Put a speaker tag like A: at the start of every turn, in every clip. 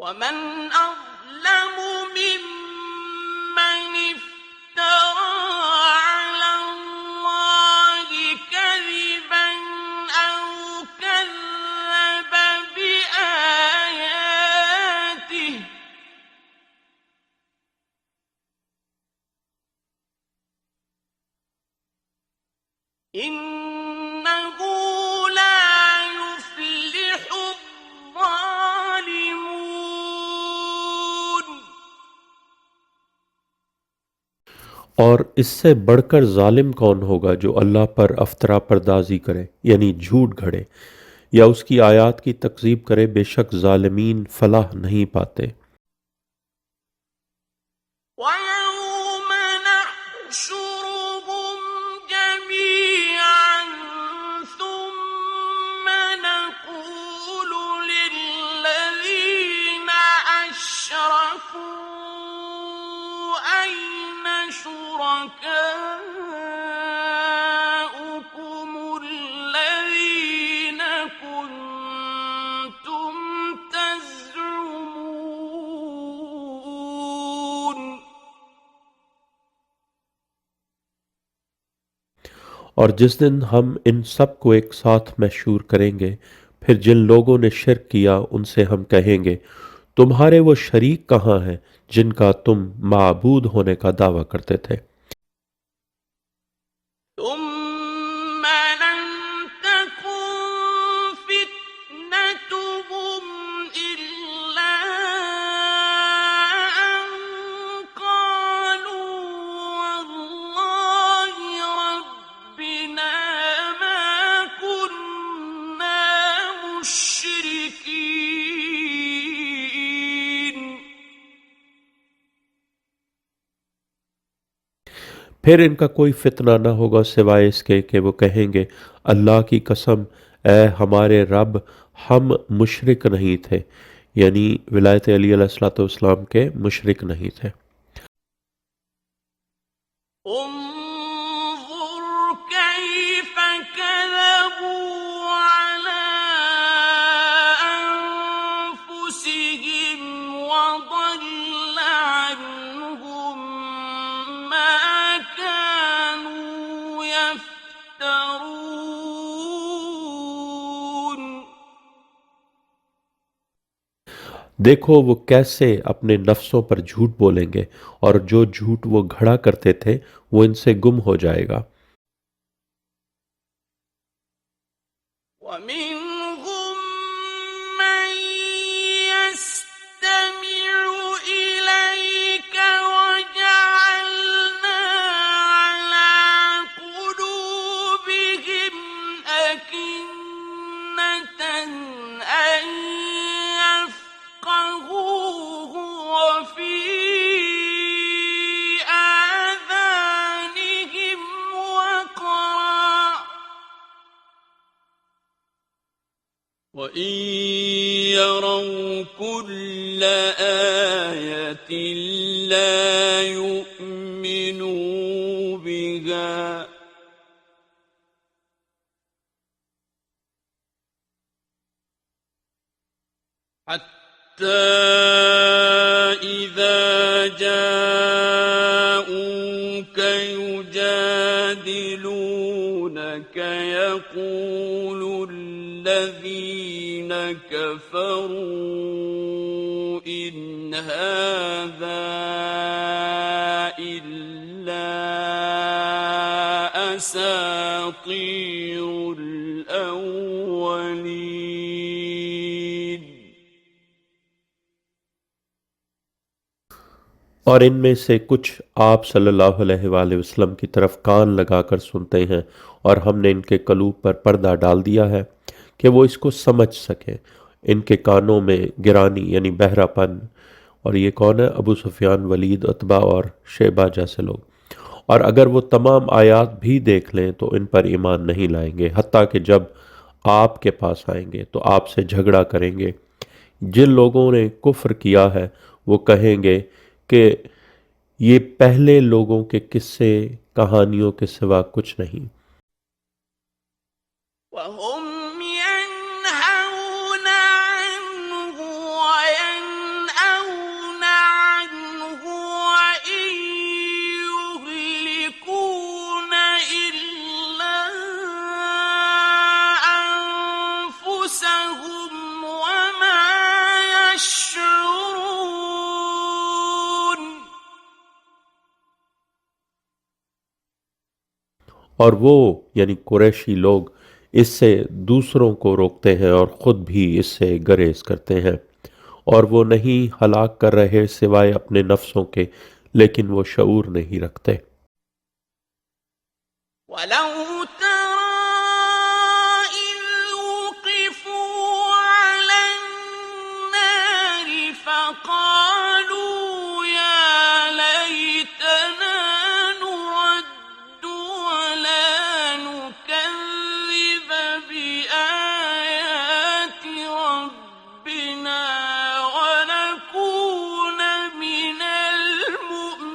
A: ومن أظلم ممن افترى على الله كذبا أو كذب بآياته إنه لا يفلح الظالمون।
B: और इससे बढ़कर जालिम कौन होगा जो अल्लाह पर अफ्तरा परदाजी करे यानी झूठ घड़े या उसकी आयत की तकज़ीब करे। बेशक जालिमीन फलाह नहीं पाते।
A: ويوم نحشرهم جميعا ثم نقول للذين أشركوا أين شركاؤكم الذين كنتم تزعمون।
B: और जिस दिन हम इन सब को एक साथ महशूर करेंगे, फिर जिन लोगों ने शिर्क किया उनसे हम कहेंगे, तुम्हारे वो शरीक कहाँ हैं जिनका तुम माबूद होने का दावा करते थे।
A: ثم لم تكن فتنتهم إلا أن قالوا والله ربنا ما كنا مشركين।
B: फिर इनका कोई फितना न होगा सिवाय इसके कि वो कहेंगे, अल्लाह की कसम, ए हमारे रब, हम मुशरिक नहीं थे, यानी विलायत अली अलैहिस्सलाम के मुशरिक नहीं थे।
A: انظر كيف كذبوا على أنفسهم وضل عنهم ما كانوا يفترون।
B: देखो वो कैसे अपने नफ्सों पर झूठ बोलेंगे और जो झूठ वो घड़ा करते थे वो इनसे गुम हो जाएगा।
A: ومنهم من يستمع إليك وجعلنا على قلوبهم أكنة أن يفقهوه وفي آذانهم وقرا وإن يروا كل آية لا يؤمنوا بها حتى إذا جاءوك يجادلونك يقول الذين كفروا إن هذا إلا أساطير الأولين।
B: और इनमें से कुछ आप सल्लल्लाहु अलैहि वसल्लम की तरफ कान लगाकर सुनते हैं और हमने इनके कलूब पर पर्दा डाल दिया है कि वो इसको समझ सकें। इनके कानों में गिरानी यानी बहरापन। और ये कौन है? अबू सुफियान, वलीद, अतबा और शेबा जैसे लोग। और अगर वो तमाम आयात भी देख लें तो इन पर ईमान नहीं लाएंगे, हत्ता कि जब आपके पास आएंगे तो आपसे झगड़ा करेंगे। जिन लोगों ने कुफ्र किया है वो कहेंगे कि ये पहले लोगों के किस्से कहानियों के सिवा कुछ नहीं।
A: وهم ينهون عنه وينأون لهم وما يشعرون.
B: और वो यानी कुरैशी लोग इससे दूसरों को रोकते हैं और ख़ुद भी इससे गरेज करते हैं, और वो नहीं हलाक कर रहे सिवाय अपने नफ्सों के, लेकिन वो शऊर नहीं रखते।
A: ولو ترى إذ وقفوا على النار فقالوا يا ليتنا نرد ولا نكذب بآيات ربنا ونكون من المؤمنين.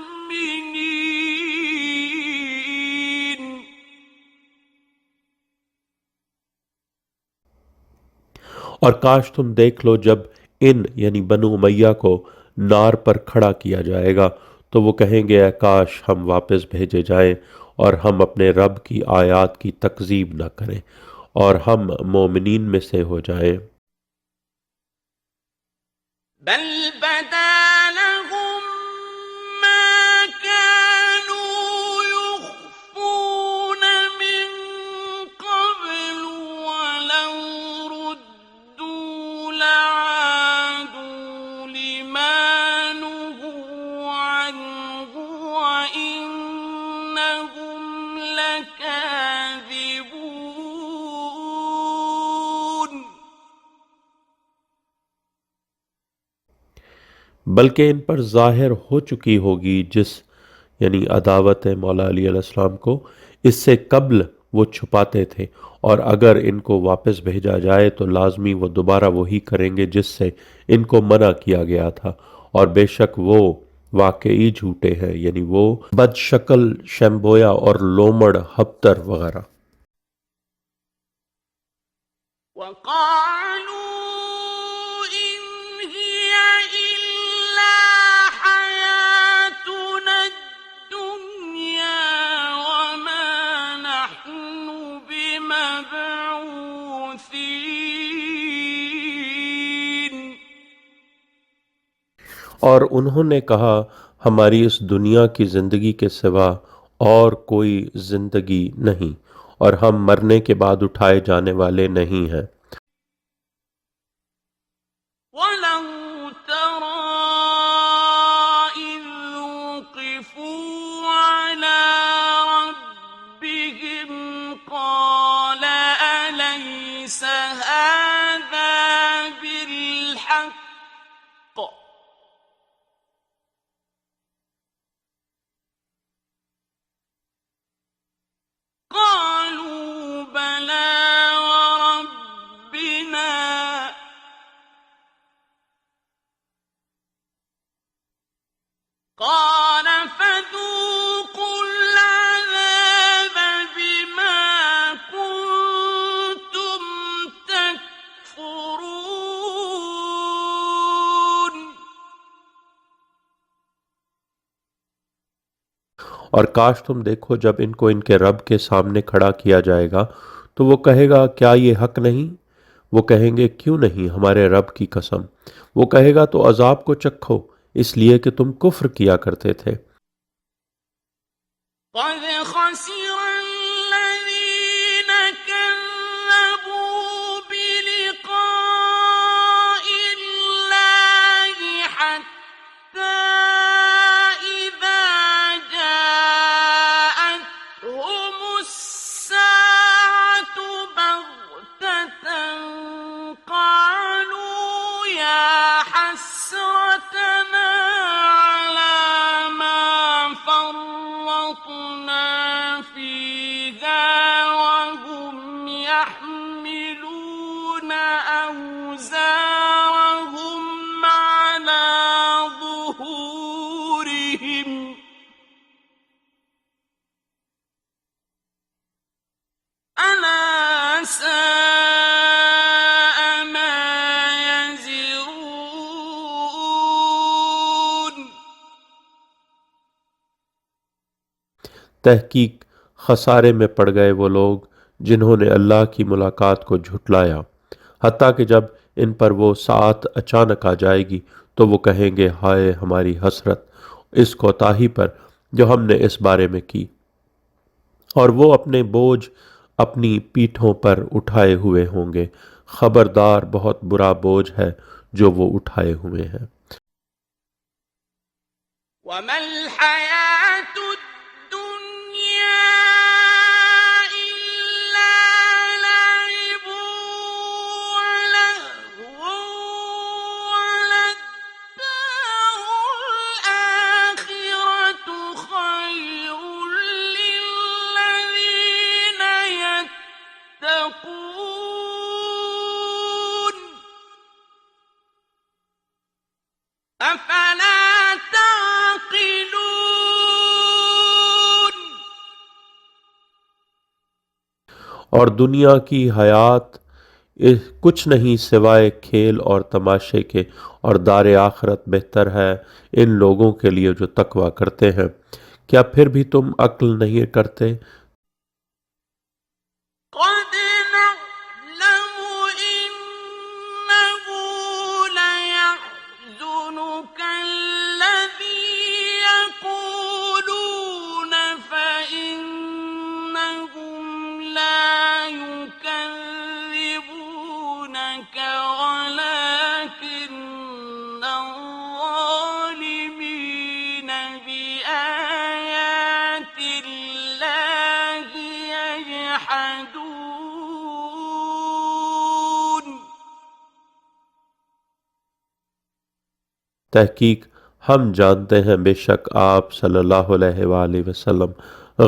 B: और काश तुम देख लो जब इन यानी बनु उमैया को नार पर खड़ा किया जाएगा तो वो कहेंगे "ऐ काश हम वापस भेजे जाएं और हम अपने रब की आयत की तकजीब न करें और हम मोमिनीन में से हो जाएं।
A: بل بدا لهم ما كانوا يخفون من قبل ولو ردوا لعادوا لما نهوا عنه وإنهم لكاذبون.
B: बल्कि इन पर ज़ाहिर हो चुकी होगी जिस यानी अदावत मौला अली अलैहिस्सलाम को इससे कब्ल वो छुपाते थे, और अगर इनको वापस भेजा जाए तो लाजमी वो दोबारा वही करेंगे जिससे इनको मना किया गया था, और बेशक वो वाकई झूठे हैं, यानी वो बदशक्ल शम्बोया और लोमड़ हफ्तर वगैरह।
A: وقالوا إن هي إلا حياتنا الدنيا وما نحن بمبعوثين.
B: और उन्होंने कहा हमारी इस दुनिया की ज़िंदगी के सिवा और कोई ज़िंदगी नहीं, और हम मरने के बाद उठाए जाने वाले नहीं हैं।
A: ولو ترى إذ وقفوا على ربهم قال أليس هذا بالحق قالوا بلى وربنا قال فذوقوا العذاب بما كنتم تكفرون.
B: और काश तुम देखो जब इनको इनके रब के सामने खड़ा किया जाएगा तो वो कहेगा क्या ये हक नहीं? वो कहेंगे क्यों नहीं, हमारे रब की कसम। वो कहेगा तो अजाब को चखो, इसलिए कि तुम कुफ्र किया करते थे।
A: قد خسر الذين كذبوا بلقاء الله حتى إذا جاءتهم الساعة بغتة قالوا يا حسرتنا على ما فرطنا فيها وهم يحملون أوزارهم على ظهورهم ألا ساء ما يزرون.
B: तहकीक खसारे में पड़ गए वो लोग जिन्होंने अल्लाह की मुलाकात को झुटलाया, हत्ता कि जब इन पर वो साथ अचानक आ जाएगी तो वो कहेंगे, हाय हमारी हसरत इस कोताही पर जो हमने इस बारे में की। और वो अपने बोझ अपनी पीठों पर उठाए हुए होंगे। खबरदार, बहुत बुरा बोझ है जो वो उठाए हुए हैं।
A: وما الحياة الدنيا إلا لعب ولهو وللدار الآخرة خير للذين يتقون أفلا تعقلون।
B: और दुनिया की हयात कुछ नहीं सिवाय खेल और तमाशे के, और दार आखरत बेहतर है इन लोगों के लिए जो तकवा करते हैं। क्या फिर भी तुम अक्ल नहीं करते?
A: قد نعلم إنه ليحزنك الذي يقولون فإنهم لا يكذبونك ولكن الظالمين بآيات الله يجحدون।
B: तहकीक हम जानते हैं बेशक आप सल्लल्लाहु अलैहि वसल्लम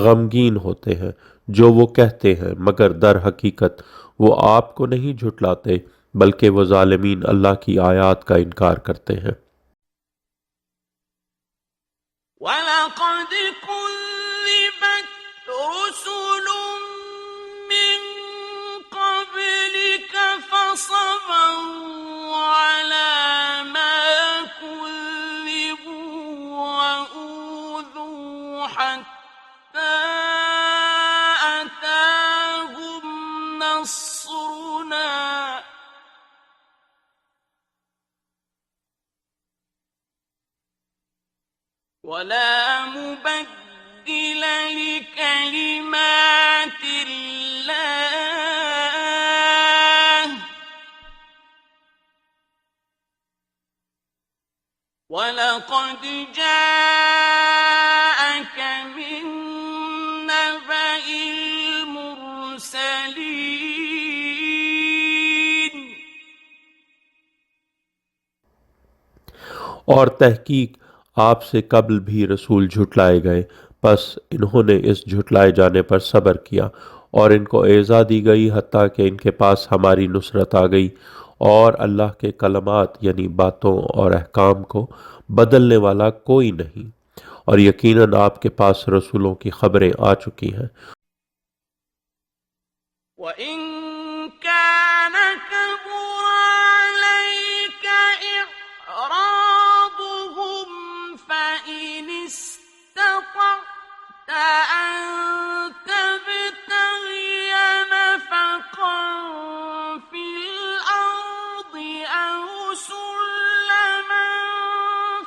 B: गमगीन होते हैं जो वो कहते हैं, मगर दर हकीकत वो आपको नहीं झुटलाते बल्कि वो जालिमीन अल्लाह की आयत का इनकार करते हैं।
A: वलक़द कुज़्ज़िबत रुसुलुम मिन क़ब्लिक फ़सबरू अला मा कुज़्ज़िबू वऊज़ू हत्ता अताहुम नस्रुना वला मुबद्दिल लिकलिमातिल्लाह वलक़द जाअक मिन नबइल मुरसलीन।
B: और तहकीक आपसे कब्ल भी रसूल झुटलाए गए, बस इन्होंने इस झुटलाए जाने पर सब्र किया और इनको एज़ा दी गई हत्ता कि इनके पास हमारी नुसरत आ गई। और अल्लाह के कलमात यानी बातों और अहकाम को बदलने वाला कोई नहीं, और यकीनन आपके पास रसूलों की खबरें आ चुकी हैं।
A: وإن كان كبر عليك إعراضهم فإن استطعت أن تبتغي نفقا في الأرض أو سلما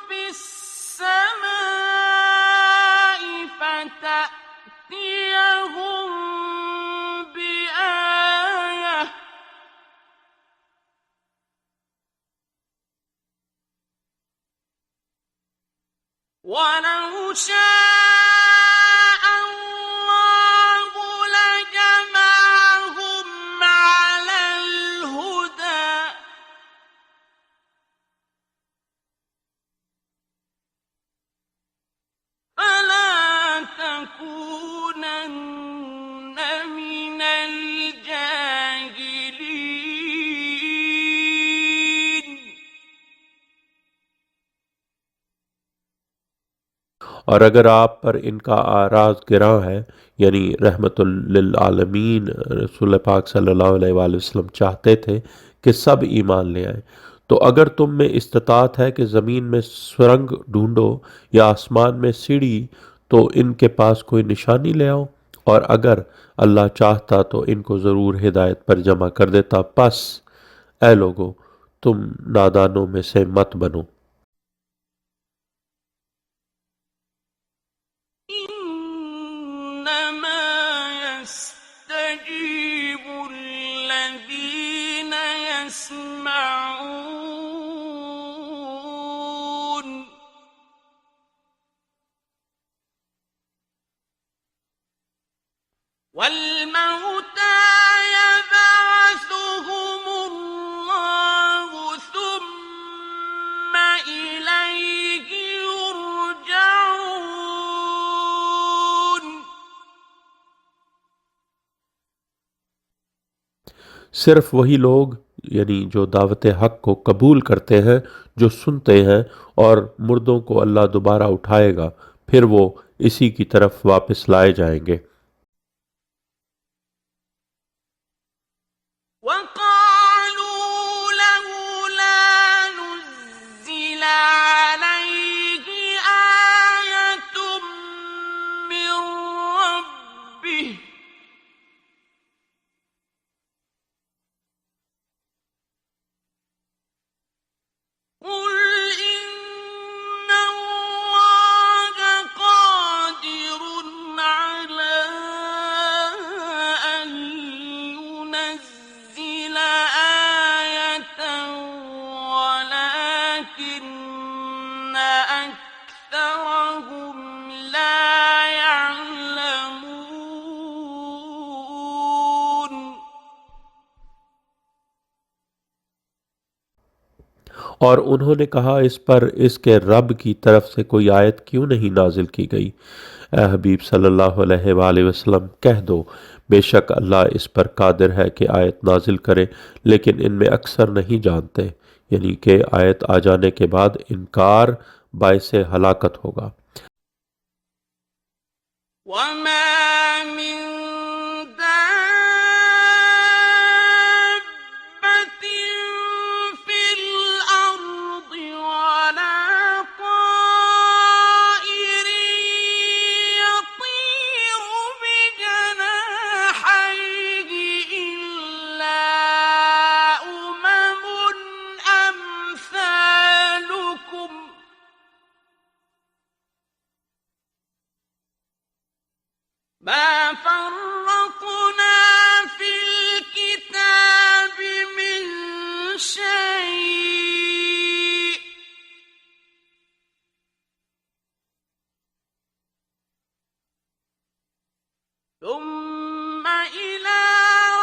A: في السماء فتأتيهم بآية ولو شاء الله لجمعهم على الهدى فلا تكونن من الجاهلين।
B: और अगर आप पर इनका आराज गिरा है यानी रहमतुल लिल आलमीन रसूल पाक सल्लल्लाहु अलैहि वसल्लम चाहते थे कि सब ईमान ले आए, तो अगर तुम में इस्तिताअत है कि ज़मीन में सुरंग ढूंढो या आसमान में सीढ़ी, तो इनके पास कोई निशानी ले आओ। और अगर अल्लाह चाहता तो इनको ज़रूर हिदायत पर जमा कर देता, बस ऐ लोगो, तुम नादानों में से मत बनो।
A: إنما يستجيب الذين يسمعون والموتى يبعثهم الله ثم إليه يرجعون
B: सिर्फ वही लोग यानी जो दावत हक को कबूल करते हैं, जो सुनते हैं, और मुर्दों को अल्लाह दोबारा उठाएगा, फिर वो इसी की तरफ वापस लाए जाएंगे।
A: وقالوا لولا نزل عليه آية من ربه قل إن الله قادر على أن ينزل آية ولكن أكثرهم لا يعلمون
B: और उन्होंने कहा, इस पर इसके रब की तरफ से कोई आयत क्यों नहीं नाजिल की गई। ए हबीब सल्लल्लाहु अलैहि वसल्लम, कह दो, बेशक अल्लाह इस पर कादिर है कि आयत नाजिल करे, लेकिन इनमें अक्सर नहीं जानते, यानी कि आयत आ जाने के बाद इनकार बायसे हलाकत होगा।
A: وما من دابة في الأرض ولا طائر يطير بجناحيه إلا أمم أمثالكم ما فرطنا في الكتاب من شيء ثم إلى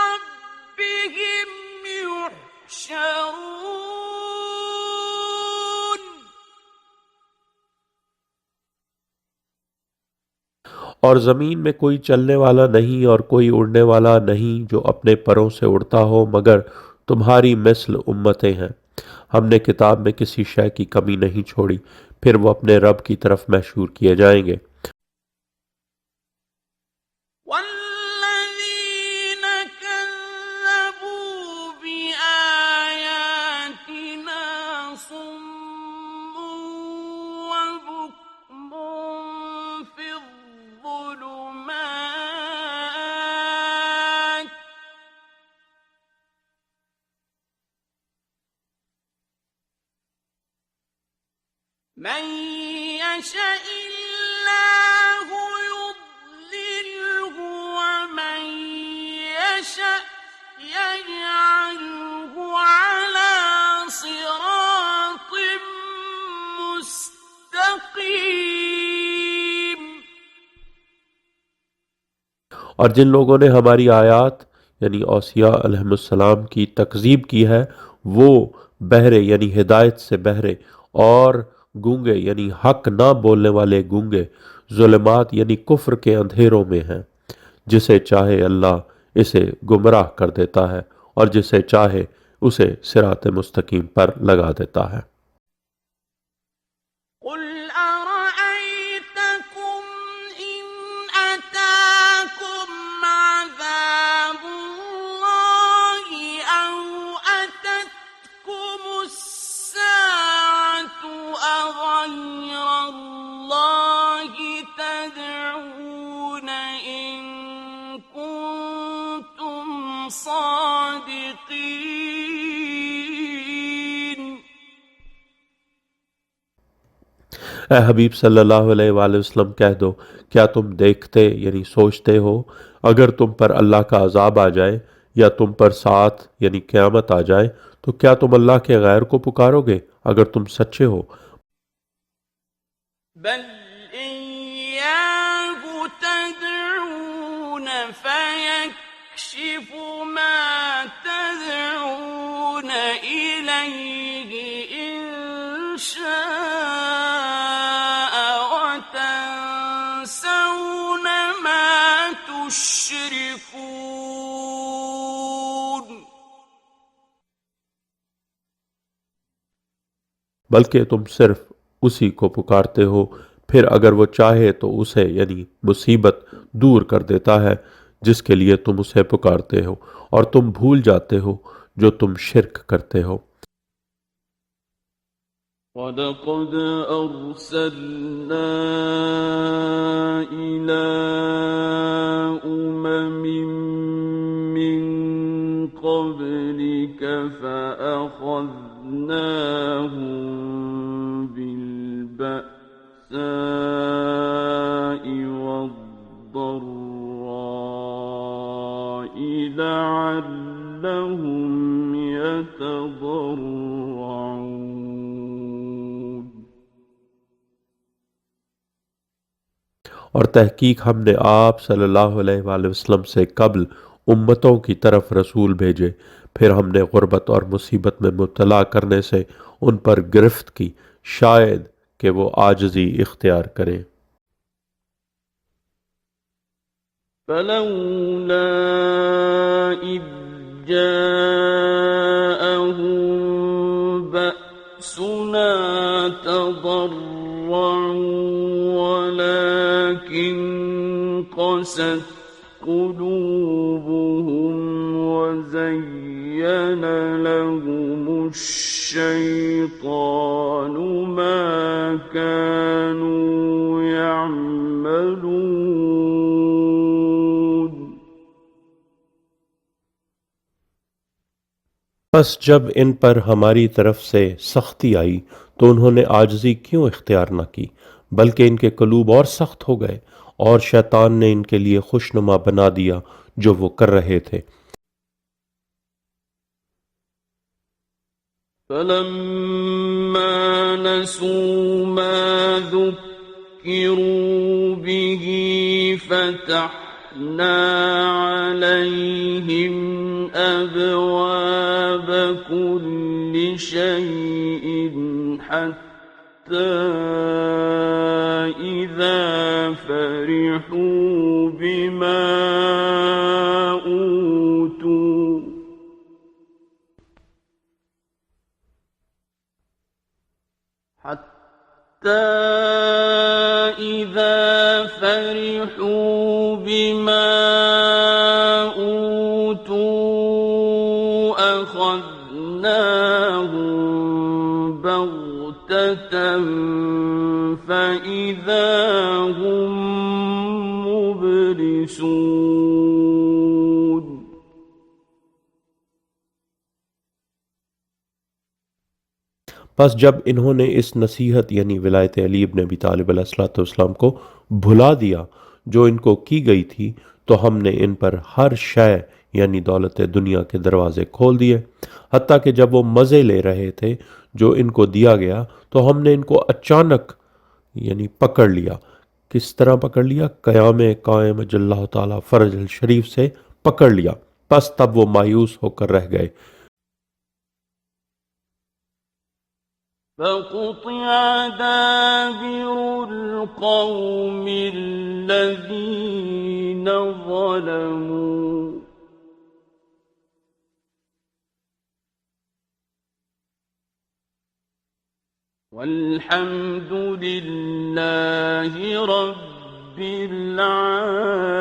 A: ربهم يحشرون
B: और ज़मीन में कोई चलने वाला नहीं और कोई उड़ने वाला नहीं जो अपने परों से उड़ता हो, मगर तुम्हारी मिस्ल उम्मतें हैं। हमने किताब में किसी शय की कमी नहीं छोड़ी, फिर वो अपने रब की तरफ महशूर किए जाएंगे।
A: والذين كذبوا بآياتنا صم وبكم في الظلمات من يشاء الله يضلله ومن يشاء يجعله على صراط مستقيم
B: और जिन लोगों ने हमारी आयात यानी औसिया अलैहिस्सलाम की तकजीब की है, वो बहरे यानी हिदायत से बहरे और गूंगे यानी हक ना बोलने वाले गूंगे, जुल्मात यानी कुफ्र के अंधेरों में हैं। जिसे चाहे अल्लाह इसे गुमराह कर देता है और जिसे चाहे उसे सिरात मुस्तकीम पर लगा देता है।
A: قل أرأيتكم إن أتاكم عذاب الله أو أتتكم الساعة أغير الله تدعون إن كنتم صادقين
B: ए हबीब सल्लल्लाहु अलैहि वसल्लम कह दो, क्या तुम देखते यानी सोचते हो, अगर तुम पर अल्लाह का अजाब आ जाए या तुम पर साथ यानी क़यामत आ जाए तो क्या तुम अल्लाह के गैर को पुकारोगे अगर तुम सच्चे हो।
A: بل إياه تدعون فيكشف ما تدعون إليه إن شاء وتنسون ما تشركون
B: बल्कि तुम सिर्फ उसी को पुकारते हो, फिर अगर वो चाहे तो उसे यानी मुसीबत दूर कर देता है जिसके लिए तुम उसे पुकारते हो, और तुम भूल जाते हो जो तुम शिर्क करते हो।
A: وَلَقَدْ أَرْسَلْنَا إِلَىٰ أُمَمٍ مِّن قَبْلِكَ فَأَخَذْنَاهُم بِالْبَأْسَاءِ وَالضَّرَّاءِ لَعَلَّهُمْ يَتَضَرَّعُونَ।
B: और तहकीक हमने आप सल्लल्लाहु अलैहि वसल्लम से कबल उम्मतों की तरफ रसूल भेजे, फिर हमने गुर्बत और मुसीबत में मुब्तला करने से उन पर गिरफ्त की, शायद कि वो आजिज़ी इख्तियार करें।
A: فلولا إذ جاءهم بأسنا تضرعوا ولكن قست قلوبهم وزين لهم الشيطان ما كانوا يعملون।
B: बस जब इन पर हमारी तरफ से सख्ती आई तो उन्होंने आजिज़ी क्यों इख्तियार न की, बल्कि इनके कलूब और सख्त हो गए और शैतान ने इनके लिए खुशनुमा बना दिया जो वो कर रहे थे।
A: فلما نسوا ما ذكروا به فتحنا عليهم أبواب كل شيء حتى إذا فرحوا بما أوتوا أخذناهم بغتة فإذا هم مبلسون।
B: बस जब इन्होंने इस नसीहत यानी विलायत अली इब्न अबी तालिब अलैहिस्सलाम को भुला दिया जो इनको की गई थी, तो हमने इन पर हर शय यानी दौलत दुनिया के दरवाजे खोल दिए, हत्ता कि जब वो मज़े ले रहे थे जो इनको दिया गया तो हमने इनको अचानक यानी पकड़ लिया। किस तरह पकड़ लिया? क़याम कायम अल्लाह ताला फरज शरीफ से पकड़ लिया। बस तब वो मायूस होकर रह गए।
A: فقطع دابر القوم الذين ظلموا والحمد لله رب العالمين।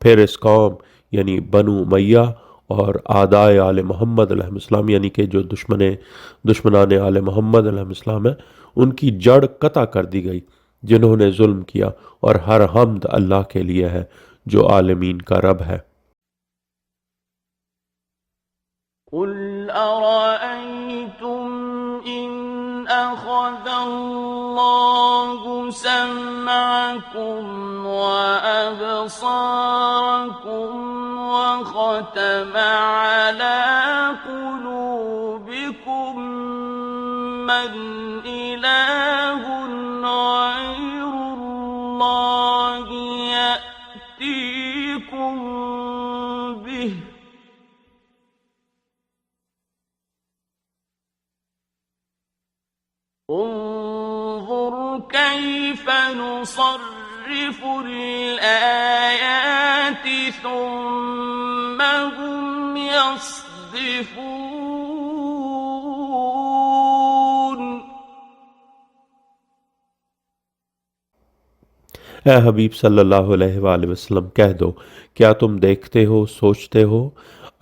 B: फिर इस कौम यानी बनु मैया और आदाए आले मोहम्मद अलैहिस्सलाम यानी कि जो दुश्मनान आले मोहम्मद अलैहिस्सलाम है, उनकी जड़ कता कर दी गई जिन्होंने जुल्म किया, और हर हमद अल्लाह के लिए है जो आलमीन का रब है।
A: قل أرأيتم إن أخذ الله سمعكم وأبصاركم وختم على قلوبكم من إله غير الله يأتيكم به انظر كيف نصرف الآيات ثم هم يصدفون
B: ए हबीब सल्लल्लाहु अलैहि वसल्लम कह दो, क्या तुम देखते हो, सोचते हो,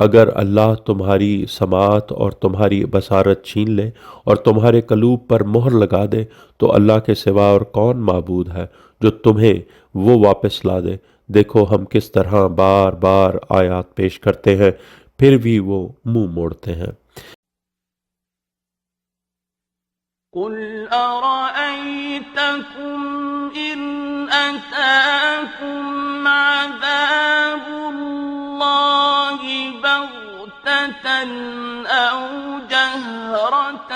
B: अगर अल्लाह तुम्हारी समात और तुम्हारी बसारत छीन ले और तुम्हारे कलूब पर मोहर लगा दे तो अल्लाह के सिवा और कौन माबूद है जो तुम्हें वो वापस ला दे। देखो हम किस तरह बार बार आयात पेश करते हैं, फिर भी वो मुंह मोड़ते हैं।
A: قل أرأيتكم إن أتاكم عذاب الله بغتة أو جهرة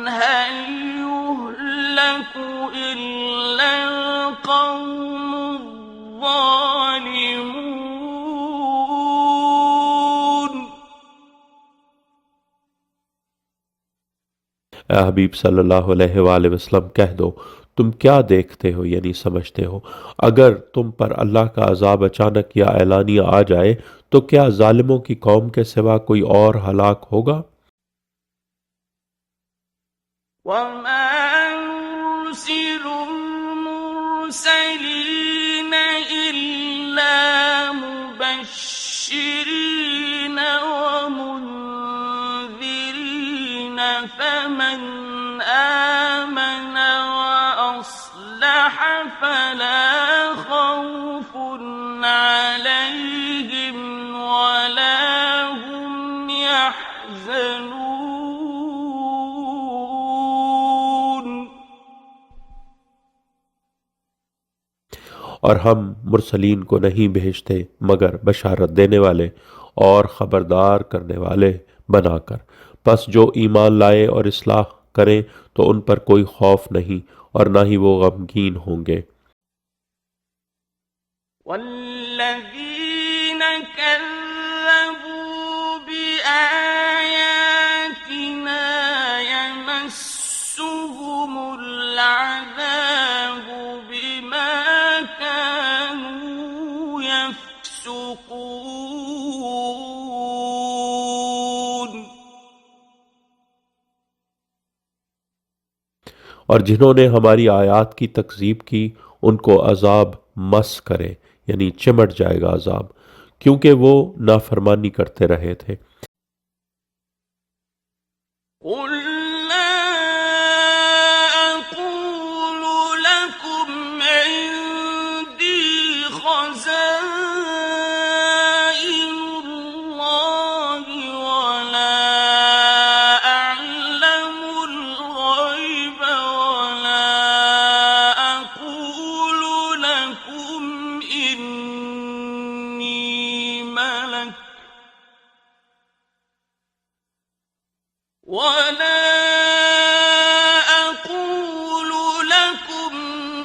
A: هل يهلك إلا القوم الظالمون
B: ए हबीब सल्लल्लाहु अलैहि वसल्लम कह दो, तुम क्या देखते हो यानी समझते हो, अगर तुम पर अल्लाह का अजाब अचानक या ऐलानिया आ जाए तो क्या जालिमों की कौम के सिवा कोई और हलाक होगा।
A: وما نرسل المرسلين إلا مبشرين ومنذرين فمن آمن وأصلح فلا خوف عليهم ولا هم يحزنون
B: और हम मुरसलीन को नहीं भेजते मगर बशारत देने वाले और ख़बरदार करने वाले बनाकर, बस जो ईमान लाए और इस्लाह करें तो उन पर कोई खौफ नहीं और ना ही वो गमगीन होंगे।
A: والذين كذبوا بآياتنا يمسهم العذاب بما كانوا يفسقون
B: और जिन्होंने हमारी आयात की तकजीब की उनको अजाब मस करे यानी चिमट जाएगा अजाब, क्योंकि वो नाफरमानी करते रहे थे।
A: قل لا أقول لكم عندي خزائن الله ولا أعلم الغيب ولا أقول لكم إني ملك ولا أقول لكم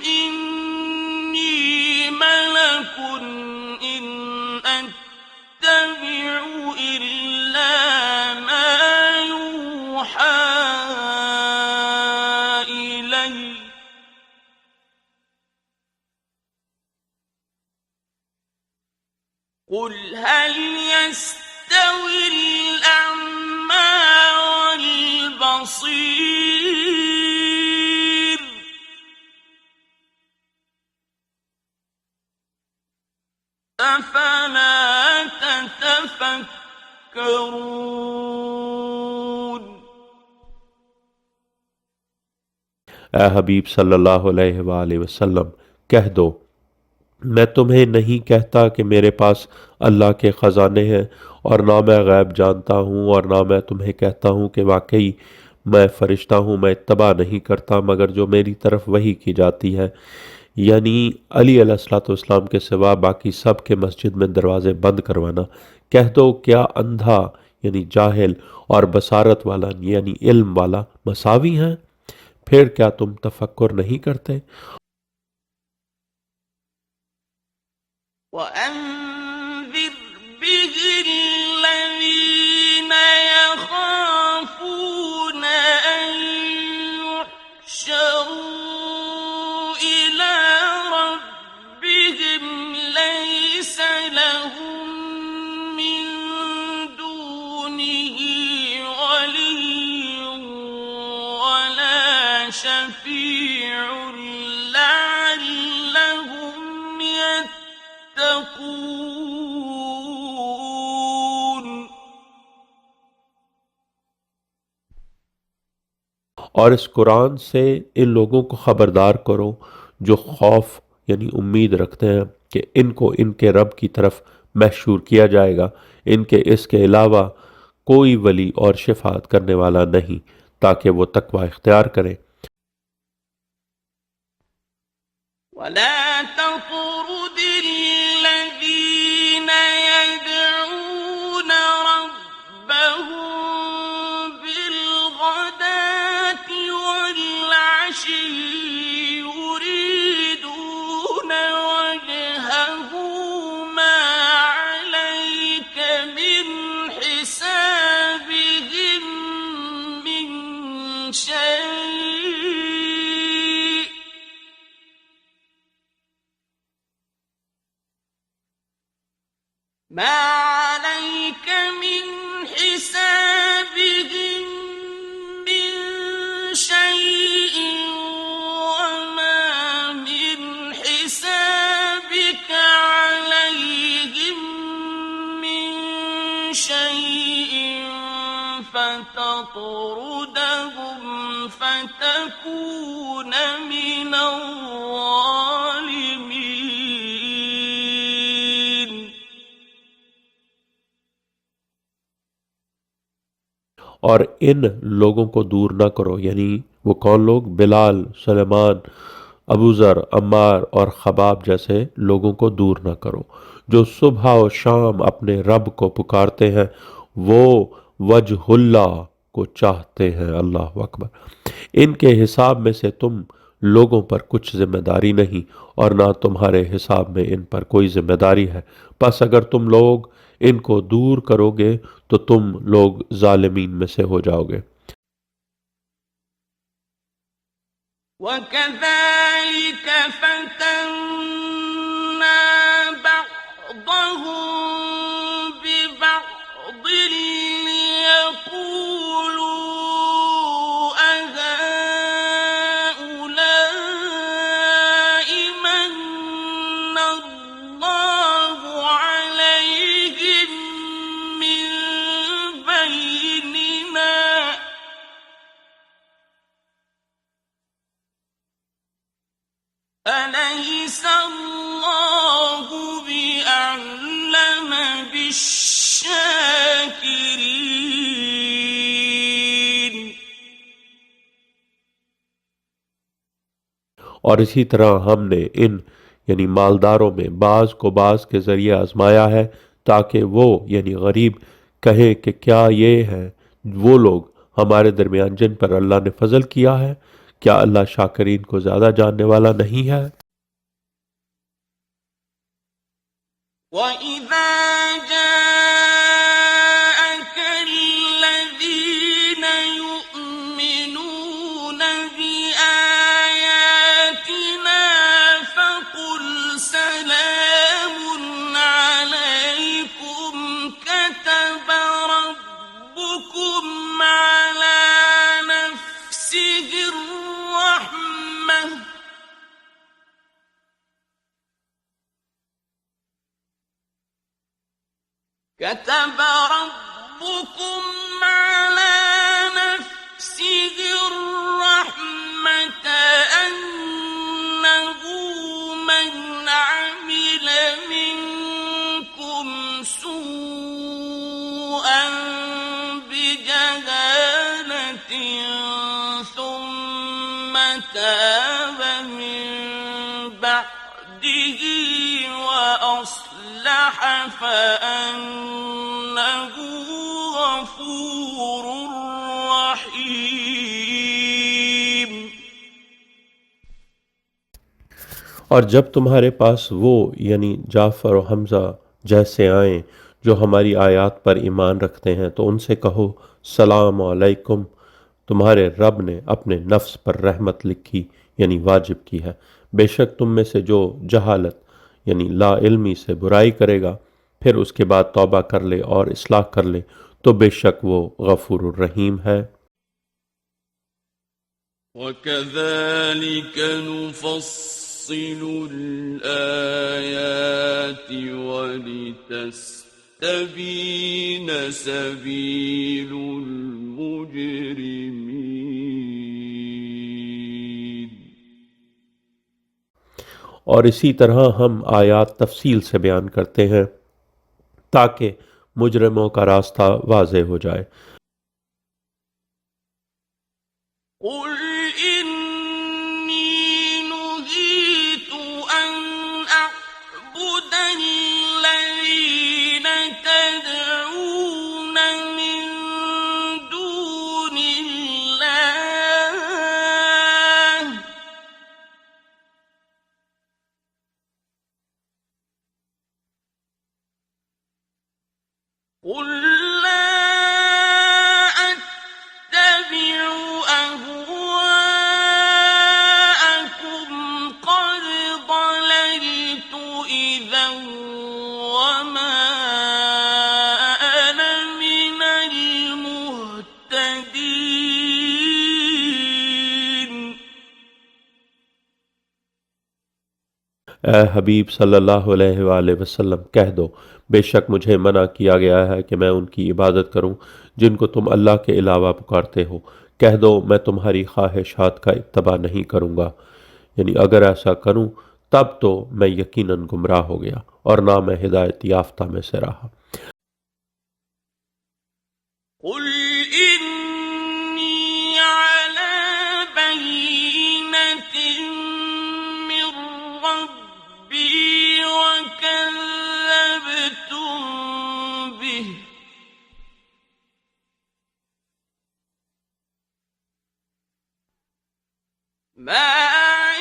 A: إني ملك إن أتبع إلا ما يوحى إلي قل هل يستوي الأعمى والبصير أفلا تتفكرون
B: ए हबीब सल्लल्लाहु अलैहि वसल्लम कह दो, मैं तुम्हें नहीं कहता कि मेरे पास अल्लाह के ख़जाने हैं, और ना मैं गैब जानता हूँ, और ना मैं तुम्हें कहता हूँ कि वाकई मैं फ़रिश्ता हूँ। मैं इत्तबा नहीं करता मगर जो मेरी तरफ वही की जाती है। यानी अली अलैहिस्सलाम के सिवा बाकी सब के मस्जिद में दरवाज़े बंद करवाना। कह दो क्या अंधा यानी जाहिल और बसारत वाला यानी इल्म वाला मसावी हैं? फिर क्या तुम तफक्कुर नहीं करते?
A: وأنذر به الذين يخافون أن يحشروا إلى ربهم ليس لهم من دونه ولي ولا شفيع لعلهم يتقون।
B: और इस कुरान से इन लोगों को खबरदार करो जो खौफ यानी उम्मीद रखते हैं कि इनको इनके रब की तरफ महशूर किया जाएगा। इनके इसके अलावा कोई वली और शिफात करने वाला नहीं, ताकि वो तकवा इख्तियार करें।
A: ولا تطرد الذين يدعون ربهم بالغداة والعشي يريدون وجهه ما عليك من حسابهم من شيء ما عليك من حسابهم من شيء وما من حسابك عليهم من شيء فتطردهم فتكون من الظالمين।
B: और इन लोगों को दूर ना करो, यानी वो कौन लोग? बिलाल, सलेमान, अबू ज़र, अम्मार और खबाब जैसे लोगों को दूर ना करो जो सुबह और शाम अपने रब को पुकारते हैं, वो वजहुल्ला को चाहते हैं। अल्लाह अकबर। इनके हिसाब में से तुम लोगों पर कुछ जिम्मेदारी नहीं, और ना तुम्हारे हिसाब में इन पर कोई जिम्मेदारी है। बस अगर तुम लोग इनको दूर करोगे तो तुम लोग जालिमीन में से हो जाओगे।
A: وكذلك فتنا بعضهم ببعض ليقولوا أهؤلاء من الله عليهم من بيننا أليس الله بأعلم بالشاكرين।
B: और इसी तरह हमने इन यानी मालदारों में बाज को बाज के जरिए आजमाया है, ताकि वो यानी गरीब कहें कि क्या ये हैं वो लोग हमारे दरमियान जिन पर अल्लाह ने फजल किया है? क्या अल्लाह शाकिरीन को ज्यादा जानने वाला नहीं है?
A: وإذا جاءك الذين يؤمنون بآياتنا فقل سلام عليكم كتب ربكم على نفسه الرحمة كتب ربكم على نفسه الرحمة أنه من عمل ثم تاب من بعده وأصلح فأنه غفور رحيم।
B: और जब तुम्हारे पास वो यानी जाफ़र और हमज़ा जैसे आएं जो हमारी आयत पर ईमान रखते हैं तो उनसे कहो सलाम अलैकुम, तुम्हारे रब ने अपने नफ्स पर रहमत लिखी यानी वाजिब की है। बेशक तुम में से जो जहालत यानी ला इल्मी से बुराई करेगा फिर उसके बाद तौबा कर ले और इस्लाह कर ले तो बेशक वो गफूरुर रहीम है।
A: وَكَذَلِكَ نُفَصِّلُ الْآيَاتِ وَلِتَسْتَبِينَ سَبِيلُ الْمُجْرِمِينَ।
B: और इसी तरह हम आयात तफसील से बयान करते हैं ताकि मुजरिमों का रास्ता वाज़े हो जाए।
A: قُلْ إِنِّي نُهِيتُ أَنْ أَعْبُدَ الَّذِينَ تَدْعُونَ مِن دُونِ اللَّهِ قُل لَّا أَتَّبِعُ أَهْوَاءَكُمْ قَدْ ضَلَلْتُ إِذًا وَمَا أَنَا مِنَ الْمُهْتَدِينَ।
B: ए हबीब सल्लल्लाहु अलैहि वसल्लम कह दो बेशक मुझे मना किया गया है कि मैं उनकी इबादत करूं जिनको तुम अल्लाह के अलावा पुकारते हो। कह दो मैं तुम्हारी ख्वाहिशात का इत्तबा नहीं करूंगा, यानी अगर ऐसा करूं तब तो मैं यकीनन गुमराह हो गया और ना मैं हिदायत याफ्ता में से रहा।
A: قُلْ إِنِّي عَلَى بَيِّنَةٍ مِّن رَّبِّي وَكَذَّبْتُم بِهِ مَا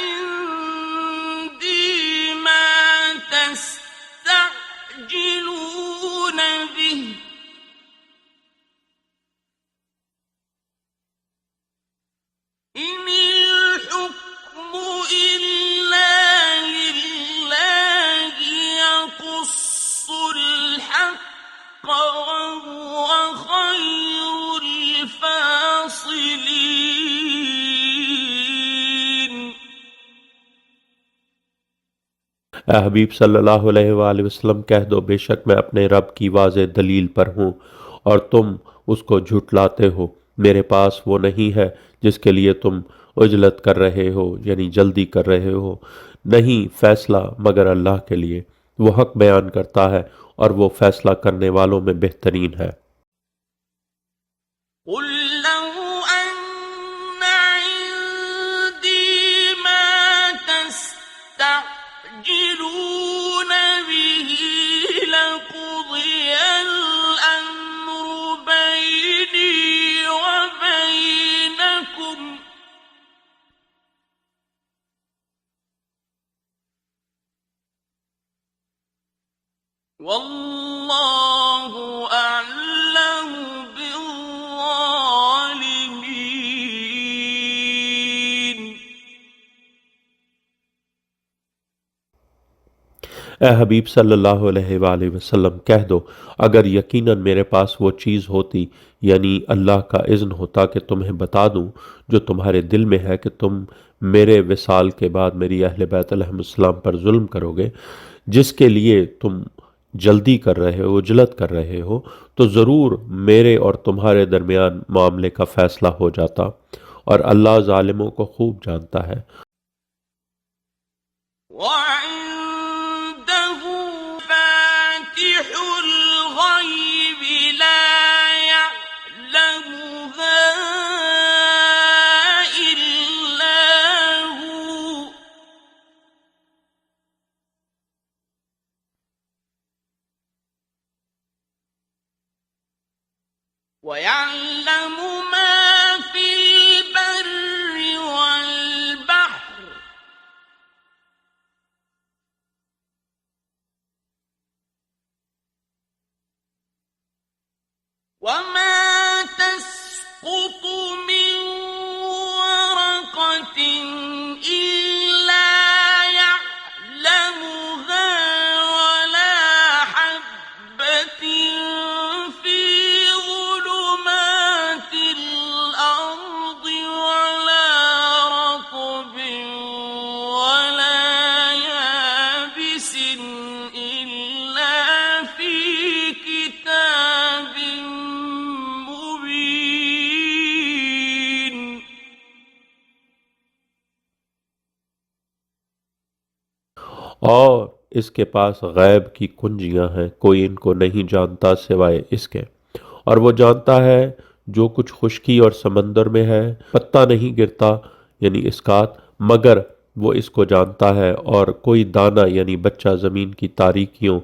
A: عِندِي مَا تَسْتَعْجِلُونَ بِهِ إِنِ الْحُكْمُ إِلَّا لِلَّهِ يَقُصُّ الْحَقَّ وَهُوَ خَيْرُ الْفَاصِلِينَ।
B: ए हबीब सल्लल्लाहु अलैहि वसल्लम कह दो बेशक मैं अपने रब की वाज़े दलील पर हूँ और तुम उसको झुठलाते हो। मेरे पास वो नहीं है जिसके लिए तुम उजलत कर रहे हो यानी जल्दी कर रहे हो। नहीं फैसला मगर अल्लाह के लिए, वो हक बयान करता है और वो फैसला करने वालों में बेहतरीन है।
A: قُل لَّوْ أَنَّ عِندِي مَا تَسْتَعْجِلُونَ بِهِ لَقُضِيَ الْأَمْرُ بَيْنِي وَبَيْنَكُمْ وَاللَّهُ أَعْلَمُ بِالظَّالِمِينَ।
B: ए हबीब सल्लल्लाहु अलैहि वसल्लम कह दो अगर यकीनन मेरे पास वो चीज़ होती यानी अल्लाह का इज़्न होता कि तुम्हें बता दूं जो तुम्हारे दिल में है कि तुम मेरे विसाल के बाद मेरी अहले बैत अलैहिस्सलाम पर जुल्म करोगे जिसके लिए तुम जल्दी कर रहे हो उजलत कर रहे हो तो ज़रूर मेरे और तुम्हारे दरमियान मामले का फ़ैसला हो जाता और अल्लाह ज़ालिमों को खूब जानता है।
A: وعنده فاتح الغيب لا يعلمها ويعلم ما في البر والبحر وما تسقط من ورقة إلا يعلمها ولا حبة في ظلمات الأرض ولا رطب ولا يابس إلا في كتاب مبين.
B: और इसके पास गैब की कुंजियां हैं, कोई इनको नहीं जानता सिवाय इसके। और वो जानता है जो कुछ खुश्की और समंदर में है, पत्ता नहीं गिरता यानी इसकात, मगर वो इसको जानता है। और कोई दाना यानी बच्चा ज़मीन की तारीकियों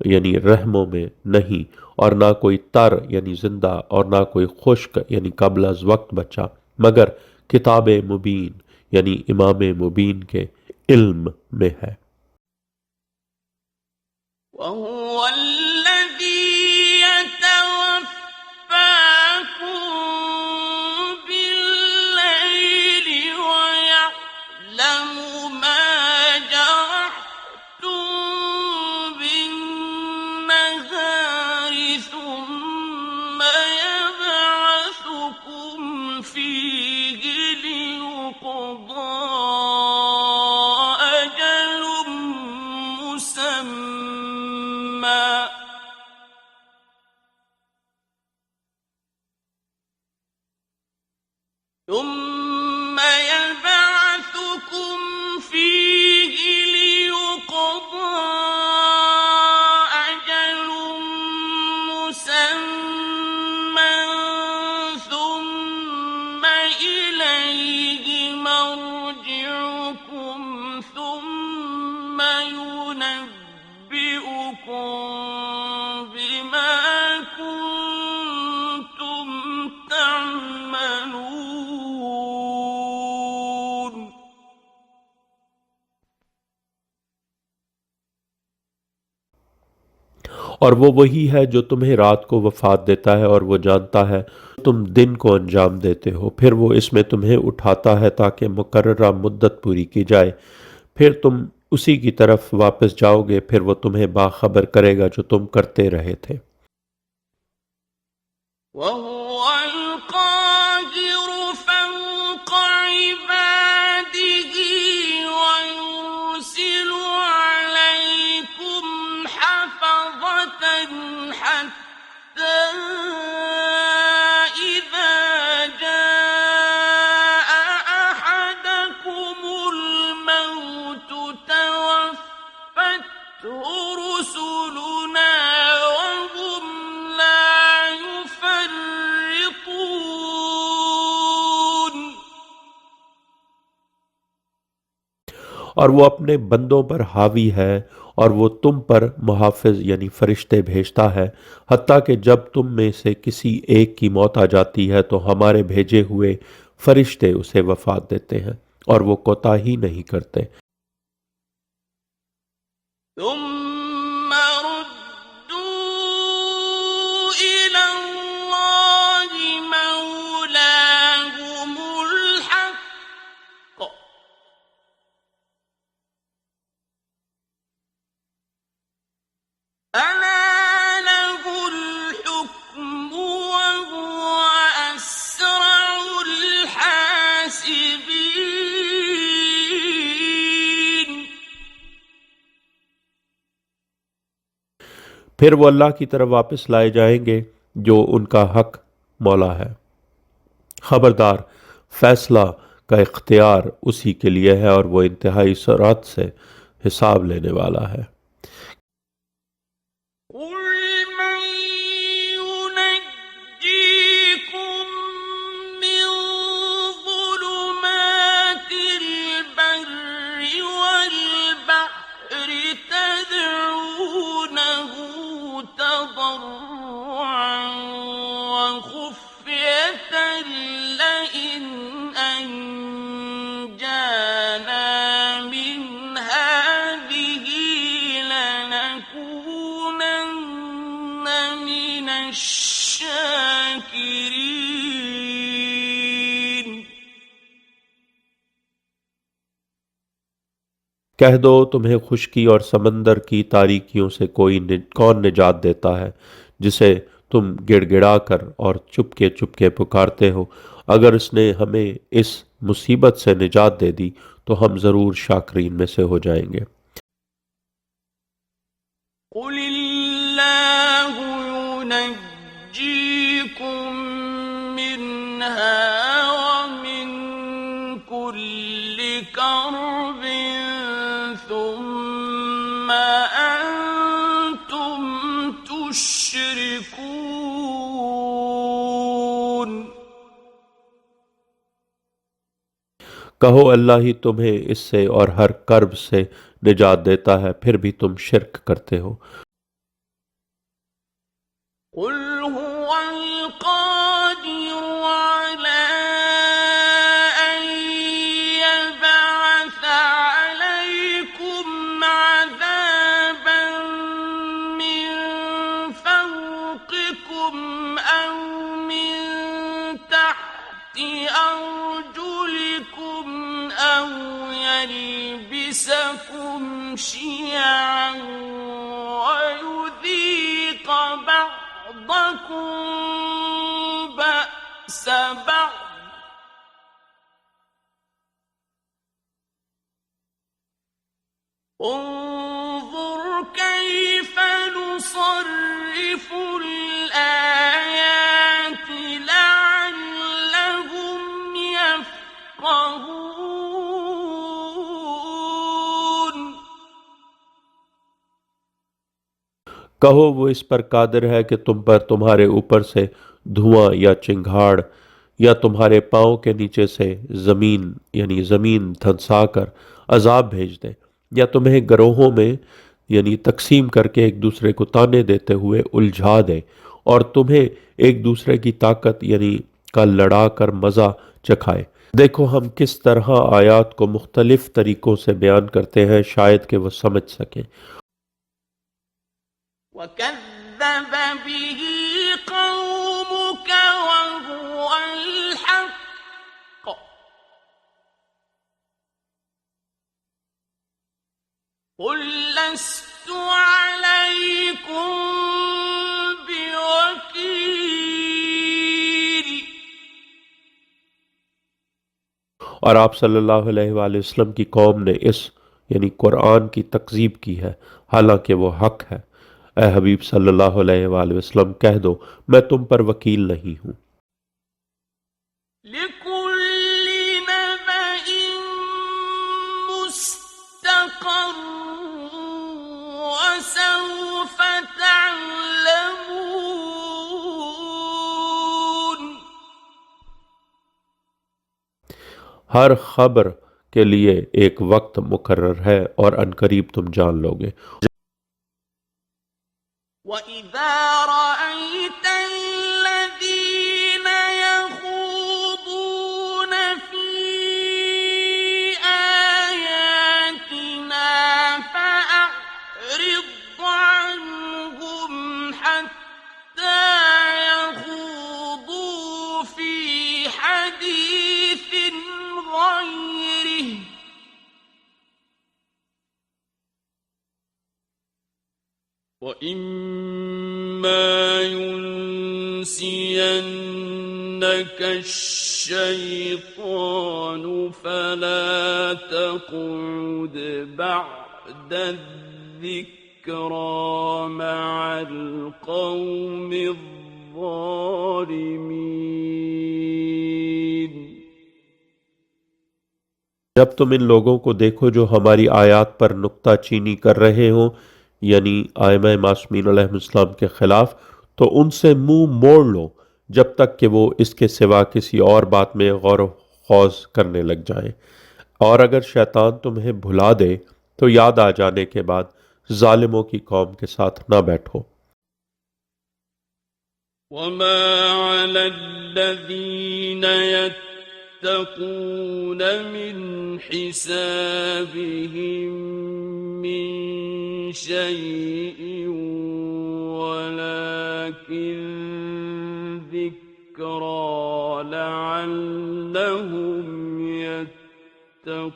B: यानी रहमों में नहीं, और ना कोई तर यानी जिंदा, और ना कोई खुश्क यानी कबल अज वक्त बच्चा, मगर किताब मुबीन यानी इमाम मुबीन के इल्म में है।
A: وهو الذي يتوفاكم بالليل ويعلم ما جرحتم بالنهار ثم يبعثكم فيه ليقضى أجل مسمى ثم يبعثكم فيه ليقضى أجل مسمى ثم إليه مرجعكم ثم ينبئكم بما كنتم تعملون.
B: और वो वही है जो तुम्हें रात को वफात देता है, और वो जानता है तुम दिन को अंजाम देते हो। फिर वो इसमें तुम्हें उठाता है ताकि मुकर्ररा मुद्दत पूरी की जाए, फिर तुम उसी की तरफ वापस जाओगे, फिर वो तुम्हें बाखबर करेगा जो तुम करते रहे थे।
A: وهو القاهر فوق عباده ويرسل عليكم حفظة حتى إذا جاء أحدكم الموت توفته رسلنا وهم لا يفرطون.
B: और वो अपने बंदों पर हावी है, और वो तुम पर मुहाफिज यानी फरिश्ते भेजता है, हत्ता कि जब तुम में से किसी एक की मौत आ जाती है तो हमारे भेजे हुए फरिश्ते उसे वफात देते हैं, और वो कोताही नहीं करते।
A: ثم ردوا إلى الله مولاهم الحق ألا له الحكم وهو أسرع الحاسبين.
B: फिर वो अल्लाह की तरफ वापस लाए जाएंगे जो उनका हक मौला है। खबरदार, फैसला का इख्तियार उसी के लिए है, और वो इंतहाई सरात से हिसाब लेने वाला है।
A: قل من ينجيكم من ظلمات البر والبحر تدعونه تضرعا وخفيا الشاكرين
B: कह दो तुम्हें खुश्की और समंदर की तारीकियों से कौन निजात देता है जिसे तुम गिड़गिड़ाकर और चुपके चुपके पुकारते हो। अगर उसने हमें इस मुसीबत से निजात दे दी तो हम जरूर शाकरीन में से हो जाएंगे।
A: कुलिल्लाहु युनज्जीकुम मिन्हा व मिन कुल्लि कर्बिन सुम्मा अंतुम तुश्रिकून।
B: कहो अल्लाह ही तुम्हें इससे और हर कर्ब से निजात देता है, फिर भी तुम शिर्क करते हो।
A: कुल हुवल क़ादिरु अला अन यबअस अलैकुम अज़ाबन मिन फ़ौक़िकुम औ मिन तहति अर्जुलिकुम औ यल्बिसकुम शियअन वयुज़ीक़ बअदकुम बअस बअद। انظر كيف نصرف الآيات لعلهم يفقهون।
B: कहो वो इस पर कादिर है कि तुम पर तुम्हारे ऊपर से धुआं या चिंगाड़ या तुम्हारे पांव के नीचे से जमीन यानी जमीन धंसाकर अजाब भेज दे, या तुम्हें ग्रोहों में यानी तकसीम करके एक दूसरे को ताने देते हुए उलझा दे और तुम्हें एक दूसरे की ताकत यानी का लड़ा कर मजा चखाए। देखो हम किस तरह आयात को मुख्तलिफ तरीकों से बयान करते हैं, शायद कि वो समझ सकें।
A: وكذب به قومك وهو الحق قل لست عليكم بوكيل।
B: और आप सल्लल्लाहु अलैहि वसल्लम की कौम ने इस यानी कुरान की तकजीब की है, हालांकि वो हक है। ए हबीब सल्लल्लाहु अलैहि वसल्लम कह दो मैं तुम पर वकील नहीं हूँ।
A: लिकुल्लि नबइन मुस्तक़र्रुन व सौफ तअलमून।
B: हर खबर के लिए एक वक्त मुकर्रर है और अनकरीब तुम जान लोगे।
A: وَإِذَا رَأَيْتَ الَّذِينَ يَخُوضُونَ فِي آيَاتِنَا فَأَعْرِضْ عَنْهُمْ حَتَّى يَخُوضُوا فِي حَدِيثٍ غَيْرِهِ وَإِمَّا يُنْسِيَنَّكَ الشَّيْطَانُ فَلَا تَقْعُدْ بَعْدَ الذِّكْرَى مَعَ الْقَوْمِ الظَّالِمِينَ।
B: जब तुम इन लोगों को देखो जो हमारी आयात पर नुक्ता चीनी कर रहे हो यानी आइमा मासूमीन अलैहिस्सलाम के खिलाफ, तो उनसे मुंह मोड़ लो जब तक कि वो इसके सिवा किसी और बात में गौर खौज करने लग जाएं। और अगर शैतान तुम्हें भुला दे तो याद आ जाने के बाद जालिमों की कौम के साथ ना बैठो।
A: वमा अलल्लज़ीन यत्तक़ून मिन हिसाबिहिम मिन शैइन ولكن ذكرى لعلهم يتقون।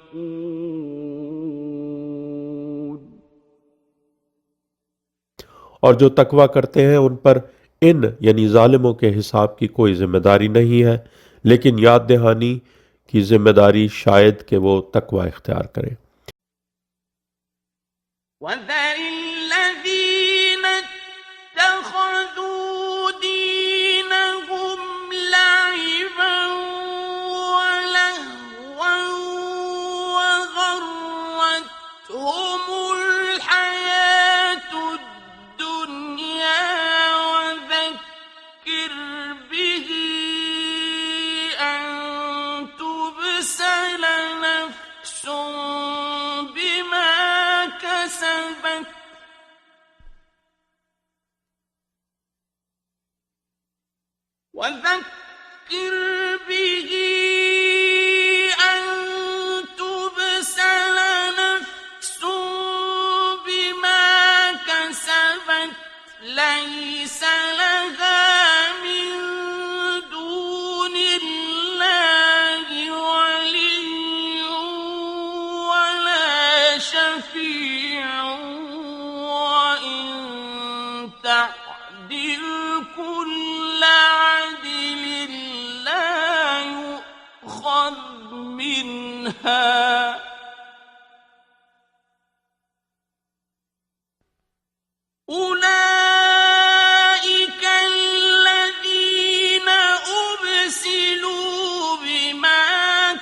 B: और जो तकवा करते हैं उन पर इन यानी जालिमों के हिसाब की कोई जिम्मेदारी नहीं है, लेकिन याद दहानी की जिम्मेदारी शायद कि वो तकवा इख्तियार करें।
A: وَذَرِ الَّذِينَ اتَّخَذُوا دِينَهُمْ لَعِبًا وَلَهْوًا وَغَرَّتْهُمُ الْحَيَاةُ الدُّنْيَا وَذَكِّرْ بِهِ أَن تُبْسَلَ نَفْسٌ بِمَا كسبت وذكر به أن تبسل نفس بما كسبت ليس لها من دون الله ولي ولا شفيع وإن تعدل كل عدل لا يؤخذ منها أولئك الذين أبسلوا بما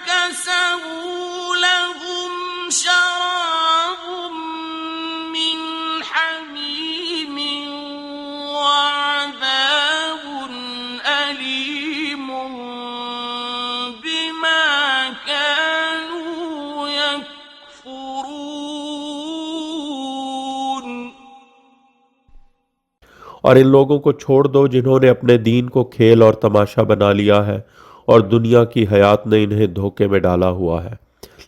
A: كسبوا لهم شراب من حميم وعذاب أليم بما كانوا يكفرون।
B: और इन लोगों को छोड़ दो जिन्होंने अपने दीन को खेल और तमाशा बना लिया है और दुनिया की हयात ने इन्हें धोखे में डाला हुआ है,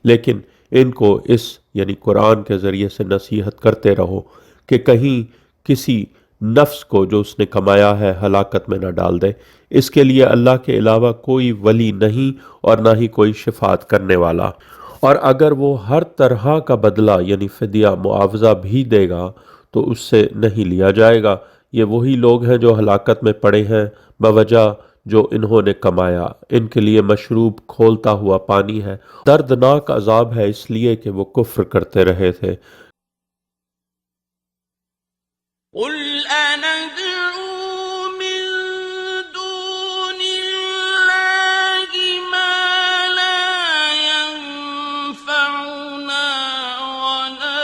B: लेकिन इनको इस यानी कुरान के ज़रिए से नसीहत करते रहो कि कहीं किसी नफ्स को जो उसने कमाया है हलाकत में न डाल दे। इसके लिए अल्लाह के अलावा कोई वली नहीं और ना ही कोई शिफात करने वाला, और अगर वो हर तरह का बदला यानी फिदिया मुआवजा भी देगा तो उससे नहीं लिया जाएगा। ये वही लोग हैं जो हलाकत में पड़े हैं बवजह जो इन्होंने कमाया। इनके लिए मशरूब खोलता हुआ पानी है, दर्दनाक अजाब है इसलिए कि वो कुफ्र करते रहे थे।
A: قل أندعو من دون الله ما لا ينفعنا ولا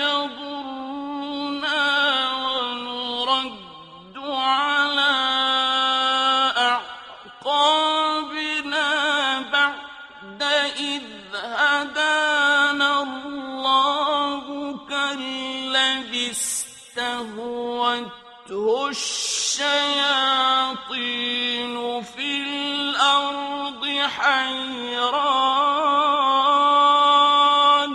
A: يضرنا ونرد على أعقابنا بعد إذ هدانا الله كالذي استهوته الشياطين في الأرض حيران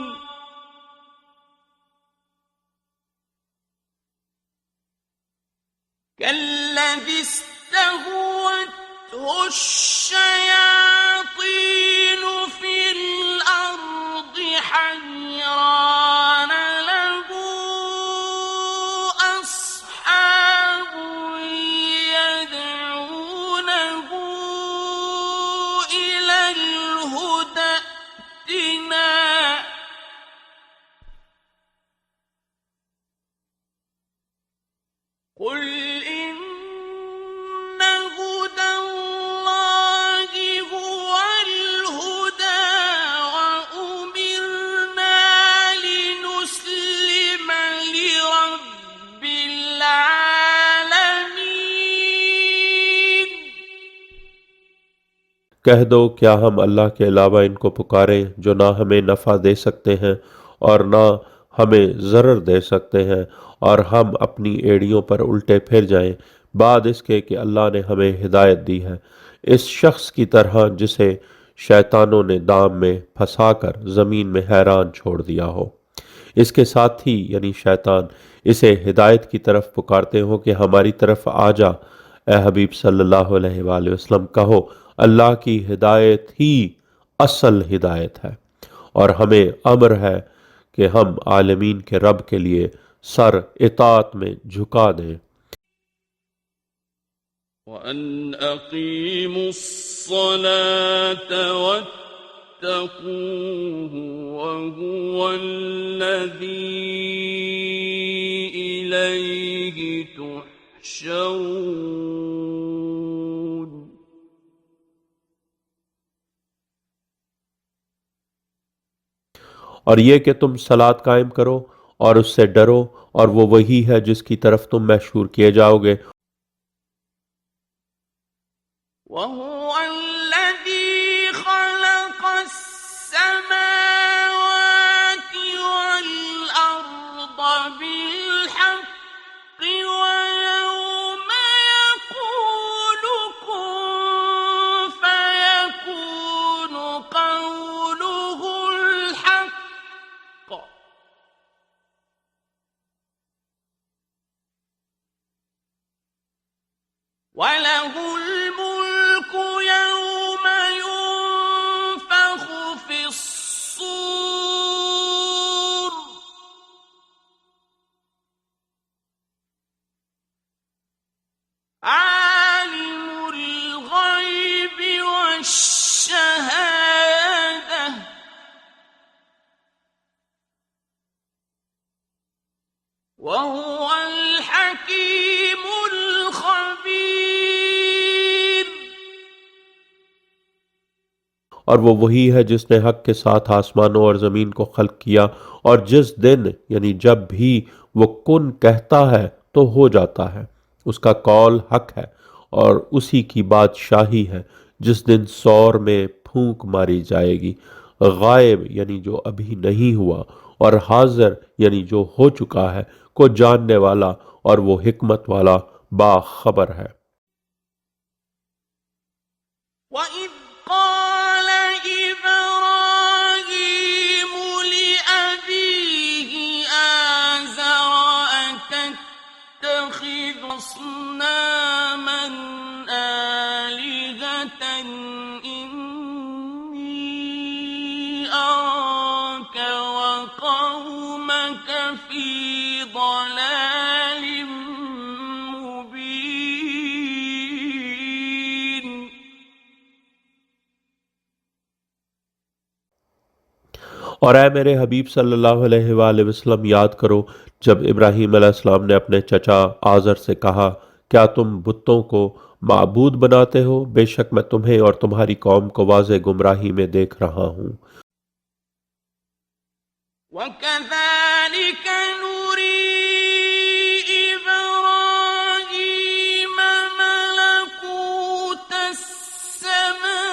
A: كالذي استهوته الشياطين في الأرض حيران له أصحاب يدعونه إلى الهدى ائتنا قل إن هدى الله هو الهدى وأمرنا لنسلم لرب العالمين।
B: कह दो क्या हम अल्लाह के अलावा इनको पुकारें जो ना हमें नफ़ा दे सकते हैं और ना हमें ज़रर दे सकते हैं, और हम अपनी एड़ियों पर उल्टे फिर जाएं बाद इसके कि अल्लाह ने हमें हिदायत दी है, इस शख्स की तरह जिसे शैतानों ने दाम में फंसाकर ज़मीन में हैरान छोड़ दिया हो। इसके साथ ही यानी शैतान इसे हिदायत की तरफ पुकारते हो कि हमारी तरफ आ जा। ए हबीब सल्लल्लाहु अलैहि वसल्लम, कहो अल्लाह की हिदायत ही असल हिदायत है और हमें अम्र है कि हम आलमीन के रब के लिए सर इताअत में झुका दें।
A: وأن أقيموا الصلاة واتقوه وهو الذي إليه تحشرون
B: और ये कि तुम सलात कायम करो और उससे डरो और वो वही है जिसकी तरफ तुम महशूर किए जाओगे।
A: وهو الذي خلق السماوات والأرض بالحق ويوم يقول كن فيكون قوله الحق وله الملك يوم ينفخ في الصور عالم الغيب والشهادة وهو الحكيم الخبير
B: और वो वही है जिसने हक के साथ आसमानों और ज़मीन को खल्क किया और जिस दिन यानी जब भी वो कुन कहता है तो हो जाता है। उसका कौल हक है और उसी की बादशाही है जिस दिन सौर में फूंक मारी जाएगी। गायब यानी जो अभी नहीं हुआ और हाजिर यानी जो हो चुका है को जानने वाला और वो हिकमत वाला बाखबर है।
A: وإذ قال إبراهيم لأبيه آزر أتتخذ أصناما آلهة إني أراك وقومك في ضلال مبين
B: और ऐ मेरे हबीब सल्लल्लाहु अलैहि वसल्लम, याद करो जब इब्राहीम अलैहिस्सलाम ने अपने चचा आज़र से कहा, क्या तुम बुतों को माबूद बनाते हो? बेशक मैं तुम्हें और तुम्हारी कौम को वाज़े गुमराही में देख रहा हूँ।
A: وكذلك نري إبراهيم ملكوت السماوات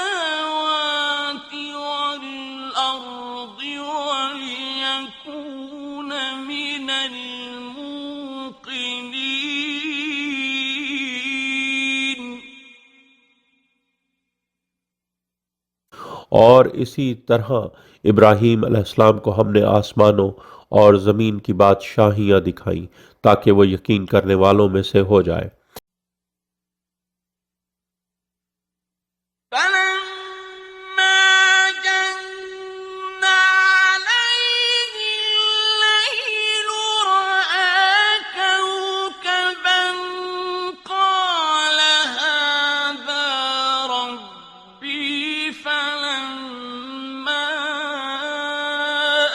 A: والأرض وليكون من الموقنين
B: और इसी तरह इब्राहीम अलैहिस्सलाम को हमने आसमानों और ज़मीन की बादशाहियाँ दिखाईं ताकि वो यकीन करने वालों में से हो जाए।
A: فلما جن عليه الليل رأى كوكبا قال هذا ربي فلما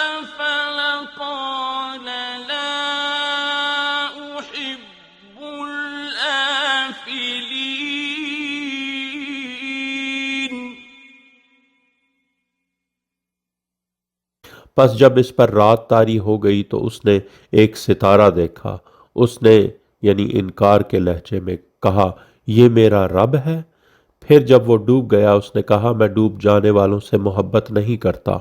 A: أفل قال لا أحب الآفلين
B: बस जब इस पर रात तारी हो गई तो उसने एक सितारा देखा। उसने यानी इनकार के लहजे में कहा, ये मेरा रब है। फिर जब वो डूब गया उसने कहा, मैं डूब जाने वालों से मोहब्बत नहीं करता।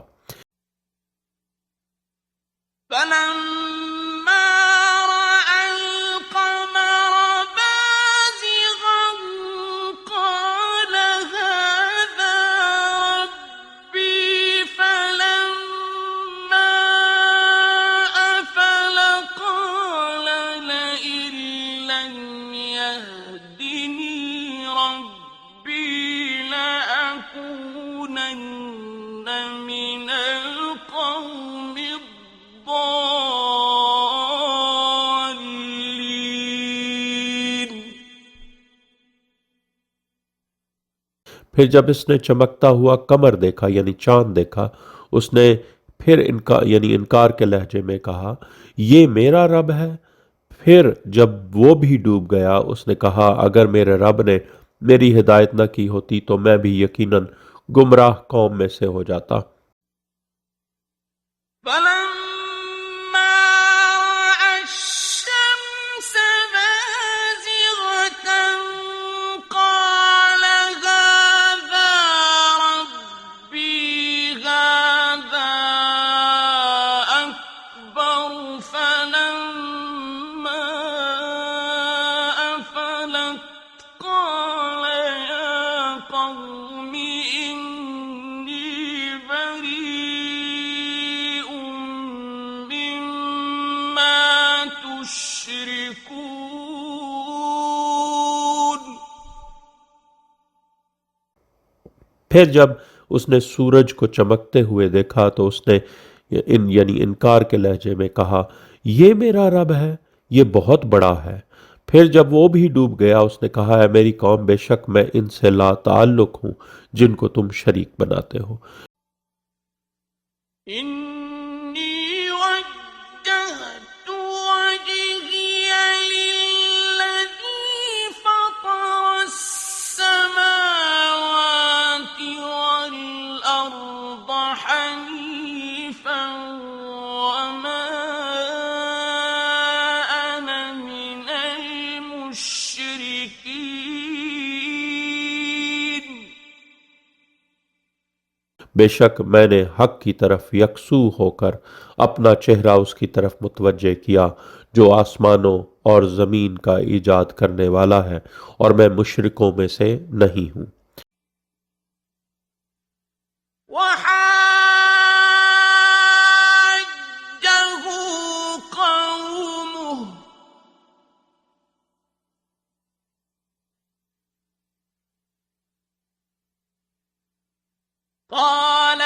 A: فلما رأى القمر بازغا قال هذا ربي فلما أفل قال
B: फिर जब इसने चमकता हुआ कमर देखा यानी चांद देखा, उसने फिर इनकार के लहजे में कहा, ये मेरा रब है। फिर जब वो भी डूब गया, उसने कहा, अगर मेरे रब ने मेरी हिदायत न की होती तो मैं भी यकीनन गुमराह कौम में से हो जाता।
A: فلما رأى الشمس بازغة قال هذا ربي هذا أكبر فلما أفلت قال يا قوم إني بريء مما تشركون
B: फिर जब उसने सूरज को चमकते हुए देखा तो उसने इनकार के लहजे में कहा, ये मेरा रब है, ये बहुत बड़ा है। फिर जब वो भी डूब गया, उसने कहा, है मेरी कौम, बेशक मैं इनसे ला ताल्लुक हूं जिनको तुम शरीक बनाते हो।
A: إني وجهت وجهي للذي فطر السماوات والأرض حنيفا وما أنا من المشركين
B: बेशक मैंने हक की तरफ यकसू होकर अपना चेहरा उसकी तरफ मुतवज्जे किया जो आसमानों और ज़मीन का ईजाद करने वाला है, और मैं मुशरिकों में से नहीं हूँ।
A: وحاجه قومه قال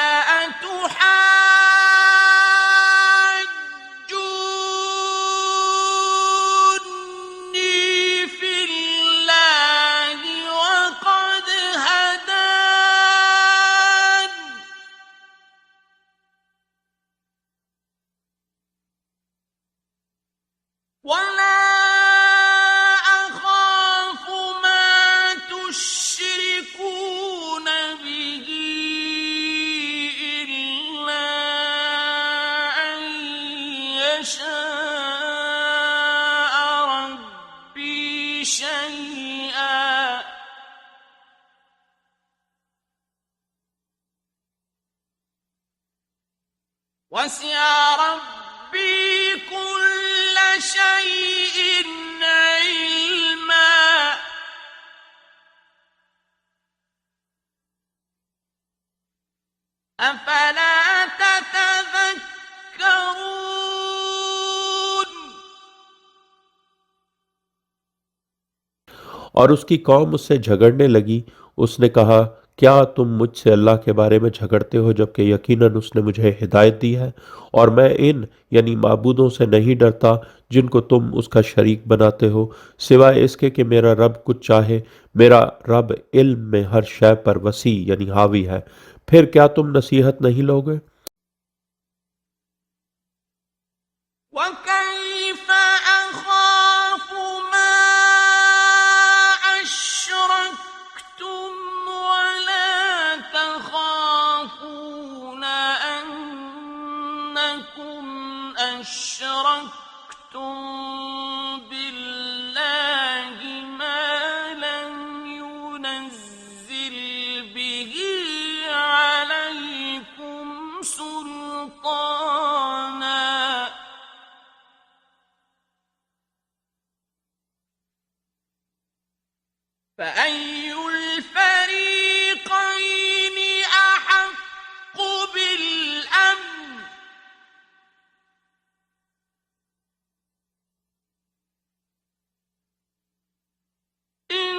A: أتحاجوني في الله وقد هدان ولا أخاف ما تشركون به إلا أن يشاء ربي شيئا وسع ربي كل شيء علما أفلا تتذكرون
B: और उसकी कौम उससे झगड़ने लगी। उसने कहा, क्या तुम मुझसे अल्लाह के बारे में झगड़ते हो जबकि यकीनन उसने मुझे हिदायत दी है, और मैं इन माबूदों से नहीं डरता जिनको तुम उसका शरीक बनाते हो, सिवाय इसके कि मेरा रब कुछ चाहे। मेरा रब इल्म में हर शय पर वसी हावी है। फिर क्या तुम नसीहत नहीं लोगे?
A: وكيف أخاف ما أشركتم ولا تخافون أنكم أشركتم بالله ما لم ينزل به عليكم سلطانا فأي الفريقين أحق بالأمن إن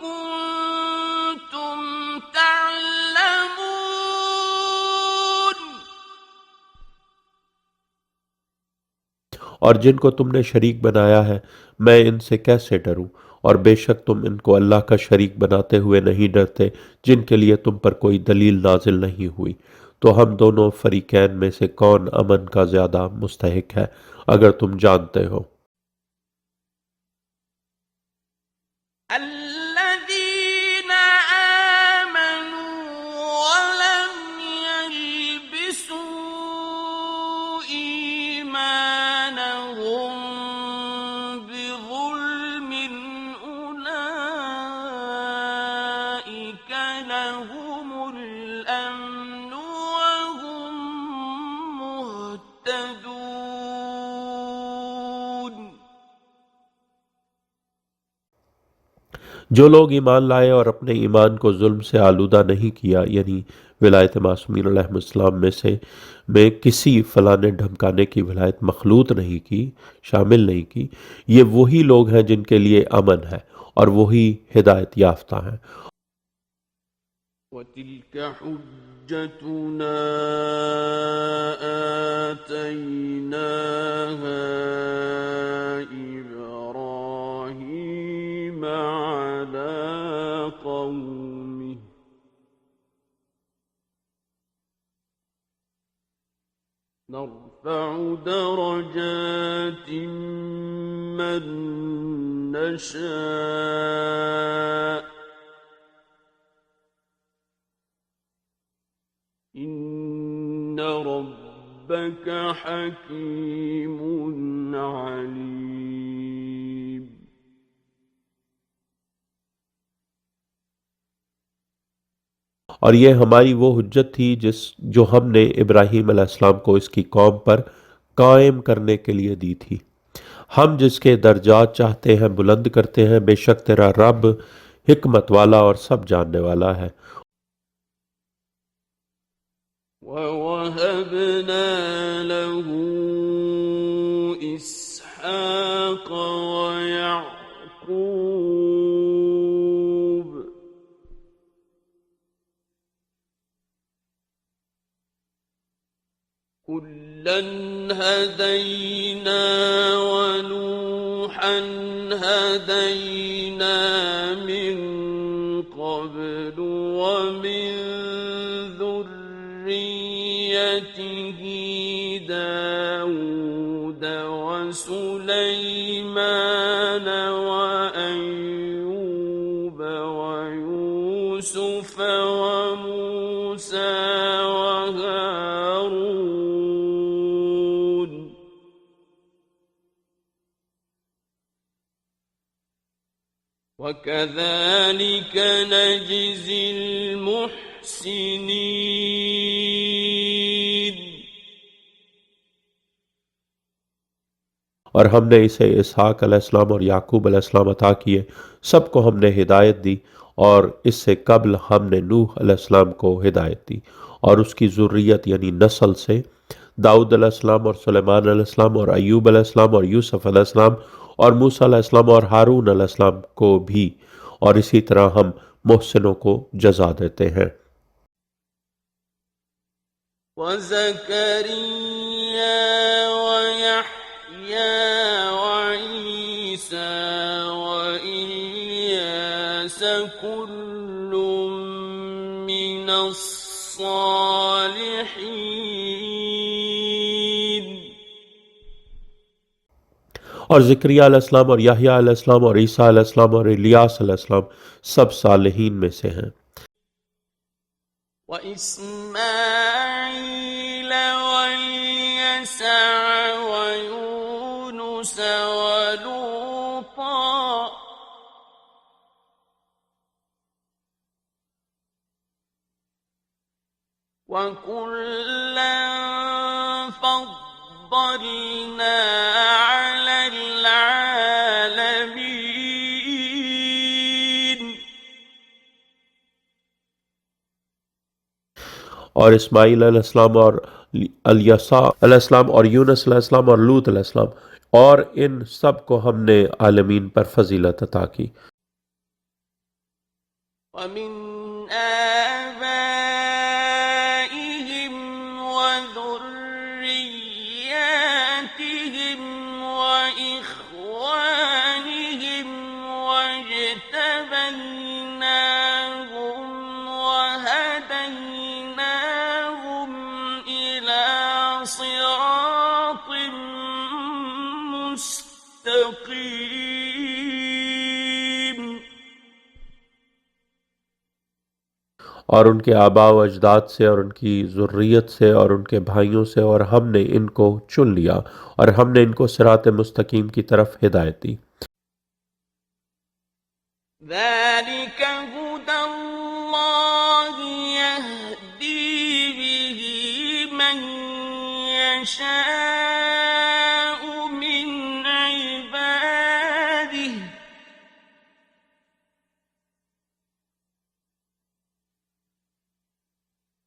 A: كنتم تعلمون
B: और जिनको तुमने शरीक बनाया है, मैं इनसे कैसे डरूं? और बेशक तुम इनको अल्लाह का शरीक बनाते हुए नहीं डरते जिनके लिए तुम पर कोई दलील नाजिल नहीं हुई। तो हम दोनों फरीकैन में से कौन अमन का ज्यादा मुस्तहिक है, अगर तुम जानते हो।
A: الذين آمنوا ولم يلبسوا إيمانهم بظلم أولئك لهم الأمن وهم مهتدون।
B: जो लोग ईमान लाए और अपने ईमान को जुल्म से आलूदा नहीं किया, यानी विलायत मासूमीन अलैहिस्सलाम में किसी फलाने ढमकाने की विलायत मखलूत नहीं की, शामिल नहीं की, ये वही लोग हैं जिनके लिए अमन है और वही हिदायत याफ्ता हैं।
A: وتلك حجتنا آتيناها إبراهيم على قومه نرفع درجات من نشاء إن ربك حكيم عليم।
B: और ये हमारी वो हुज्जत थी जो हमने इब्राहीम अलैहिस्सलाम को इसकी कौम पर कायम करने के लिए दी थी। हम जिसके दर्जात चाहते हैं बुलंद करते हैं, बेशक तेरा रब हिकमत वाला और सब जानने वाला है।
A: ووهبنا له إسحاق ويعقوب كلا هدينا ونوحا هدينا من قبل ومن ذريته داود وسليمان وأيوب ويوسف وموسى وهارون وكذلك نجزي المحسنين।
B: और हमने इसे इसहाक अलैहिस्सलाम और याकूब अलैहिस्सलाम अता किए, सबको हमने हिदायत दी, और इससे कबल हमने नूह अलैहिस्सलाम को हिदायत दी और उसकी ज़ुर्रियत यानी नस्ल से दाऊद अलैहिस्सलाम और सुलेमान अलैहिस्सलाम और अय्यूब अलैहिस्सलाम और यूसुफ अलैहिस्सलाम और मूसा अलैहिस्सलाम और हारून अलैहिस्सलाम को भी, और इसी तरह हम मोहसिनों को जज़ा देते हैं।
A: वज़करिया वयहया वईसा वइल्यास कुल्लुम मिनस सालिहीन।
B: और ज़करिया अलैहिस्सलाम और याहया अलैहिस्सलाम और ईसा अलैहिस्सलाम और इलियास अलैहिस्सलाम सब सालिहीन में से हैं।
A: वइस्माईल वयसा वयूनुस वलूता वकुल्लन फद्दलना अलल आलमीन।
B: और इस्माईल अलैहिस्सलाम और अलियसा अलैहिस्सलाम और यूनुस अलैहिस्सलाम और लूत अलैहिस्सलाम, और इन सब को हमने आलमीन पर फजीलत अता की।
A: वमिन आबाइहिम वज़ुर्रिय्यातिहिम वइख्वानिहिम واجتبيناهم وهديناهم إلى صراط مستقيم.
B: और उनके आबा व अजदाद से और उनकी ज़ुर्रियत से और उनके भाइयों से, और हमने इनको चुन लिया और हमने इनको सिरात मुस्तकीम की तरफ हिदायत दी।
A: ذلك هدى الله يهدي به من يشاء من عباده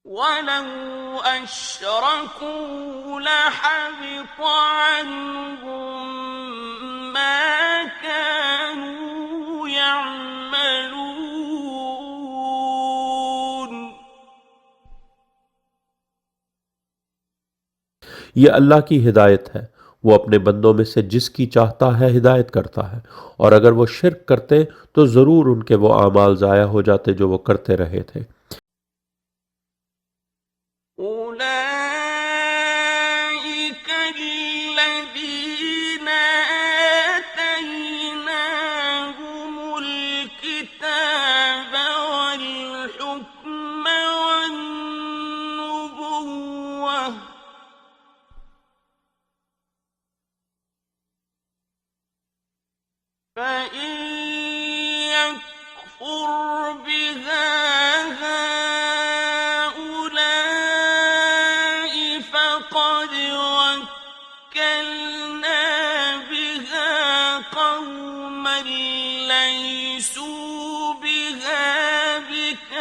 A: ولو أشركوا لحبط عنهم ما كانوا يعملون.
B: ये अल्लाह की हिदायत है, वो अपने बंदों में से जिसकी चाहता है हिदायत करता है, और अगर वो शिर्क करते तो ज़रूर उनके वो आमाल ज़ाया हो जाते जो वो करते रहे थे।
A: أولئك الذين آتيناهم الكتاب والحكم والنبوة فإن يكفر بها هؤلاء فقد وكلنا بها قوما ليسوا بها بكافرين.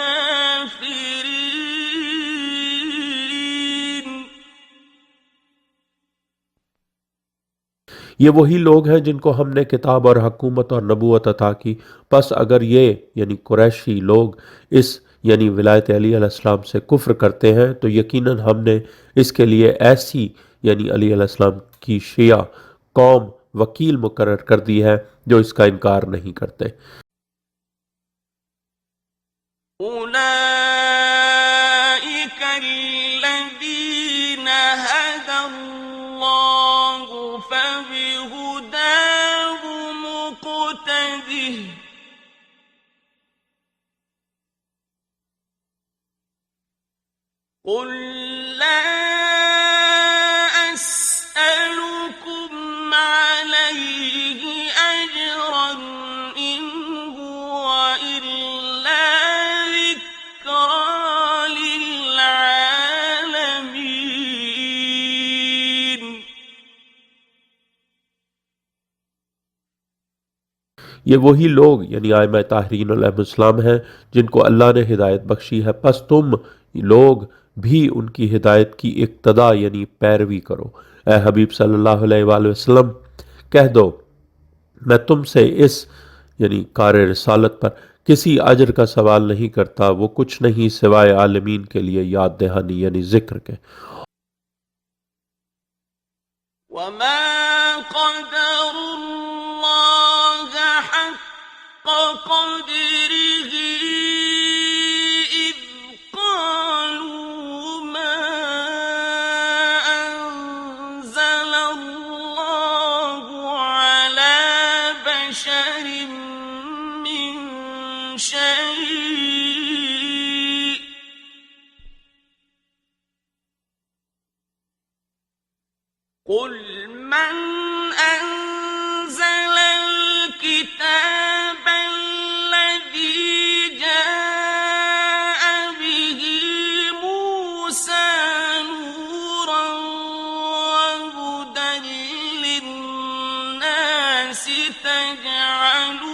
B: ये वही लोग हैं जिनको हमने किताब और हकूमत और नबूवत अता की। बस अगर ये यानी कुरैशी लोग इस यानी विलायत अली अलैहिस्सलाम से कुफ्र करते हैं तो यकीनन हमने इसके लिए ऐसी यानी अली अलैहिस्सलाम की शिया कौम वकील मुकर्रर कर दी है जो इसका इनकार नहीं करते।
A: أولئك الذين هدى الله فبهداه مقتده قل لا أسألكم عليه أجرا إن هو إلا ذكرى للعالمين.
B: ये वही लोग यानी आइमा ताहरीन अलैहिस्सलाम हैं जिनको अल्लाह ने हिदायत बख्शी है। बस तुम लोग भी उनकी हिदायत की इक्तदा यानी पैरवी करो। ए हबीब सल्लल्लाहु अलैहि वसल्लम कह दो, मैं तुमसे इस यानी कार रिसालत पर किसी अजर का सवाल नहीं करता, वो कुछ नहीं सिवाय आलमीन के लिए याद दहानी यानी जिक्र के।
A: وما قدروا الله حق قدره إذ قالوا ما أنزل الله على بشر من شيء قل من أنزل الكتاب الذي جاء به موسى نورا وهدى للناس تجعلونه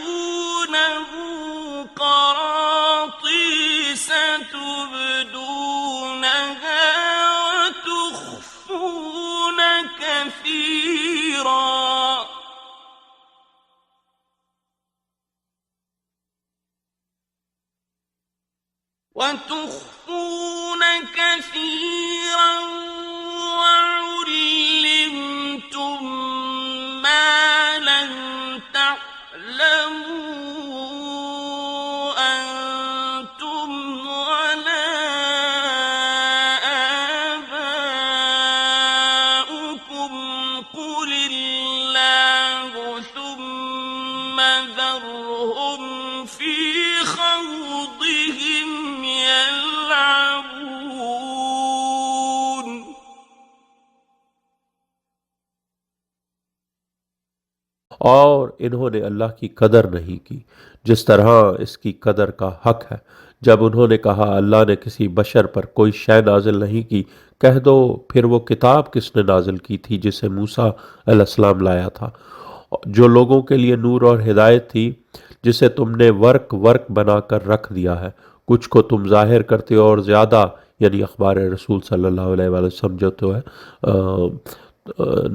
A: قراطيس تبدونها وتخفون كثيرا وعلمتم ما لم تعلموا
B: और इन्होंने अल्लाह की कदर नहीं की जिस तरह इसकी कदर का हक है। जब उन्होंने कहा अल्लाह ने किसी बशर पर कोई शय नाजिल नहीं की, कह दो फिर वो किताब किसने नाजिल की थी जिसे मूसा अलैहिस्सलाम लाया था, जो लोगों के लिए नूर और हिदायत थी, जिसे तुमने वर्क वर्क बनाकर रख दिया है। कुछ को तुम जाहिर करते हो और ज़्यादा, यानी अखबार रसूल सल्लल्लाहु अलैहि वसल्लम जो तो है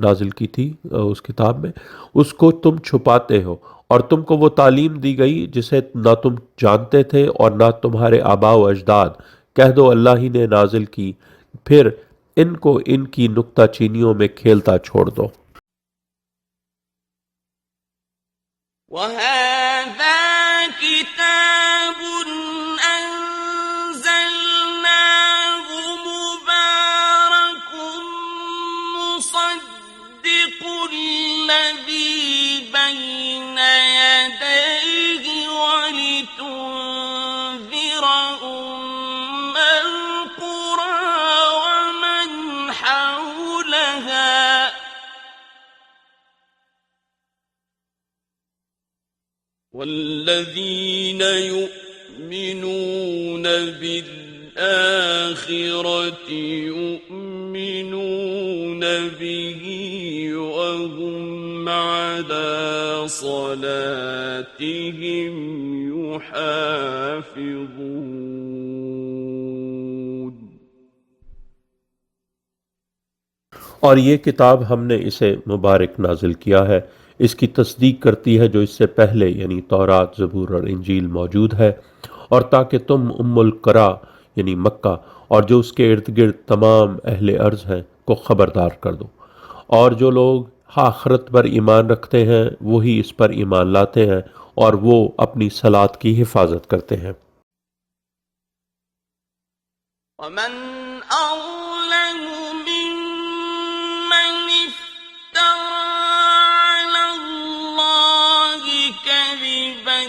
B: नाजिल की थी उस किताब में, उसको तुम छुपाते हो। और तुमको वो तालीम दी गई जिसे ना तुम जानते थे और ना तुम्हारे आबा व अजदाद। कह दो अल्लाह ही ने नाजिल की, फिर इनको इनकी नुक्ताचीनियों में खेलता छोड़ दो।
A: وهذا كتاب أنزلناه مبارك مصدق الذي بين يديه ولتنذر أم القرى ومن حولها والذين يؤمنون بالآخرة يؤمنون به وهم على صلاتهم يحافظون।
B: और ये किताब हमने इसे मुबारक नाजिल किया है, इसकी तस्दीक करती है जो इससे पहले यानी तौरात, ज़बूर और इंजील मौजूद है, और ताकि तुम उम्मुल क़ुरा यानी मक्का और जो उसके इर्द गिर्द तमाम अहले अर्ज़ हैं को ख़बरदार कर दो। और जो लोग आखिरत पर ईमान रखते हैं वही इस पर ईमान लाते हैं और वो अपनी सलात की हिफाजत करते हैं।
A: ومن أظلم ممن افترى على الله كذبا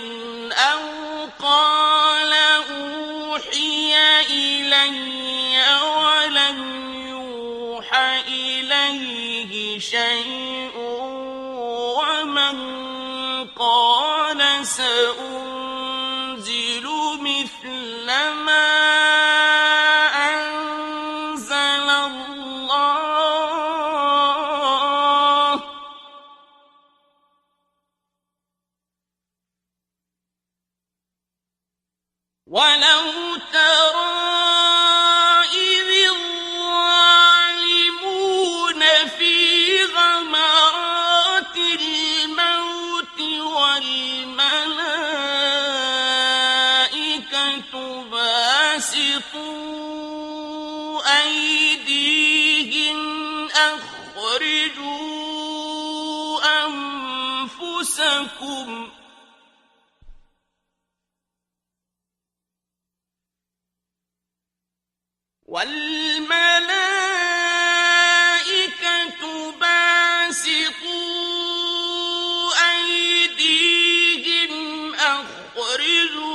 A: أو قال أوحي إلي ولم يوحى إليه شيء ومن قال سأنزل مثل ما أنزل الله ولو ترى إذ الظالمون في غمرات الموت والملائكة باسطوا أيديهم أخرجوا أنفسكم والملائكة باسطوا أيديهم أخرجوا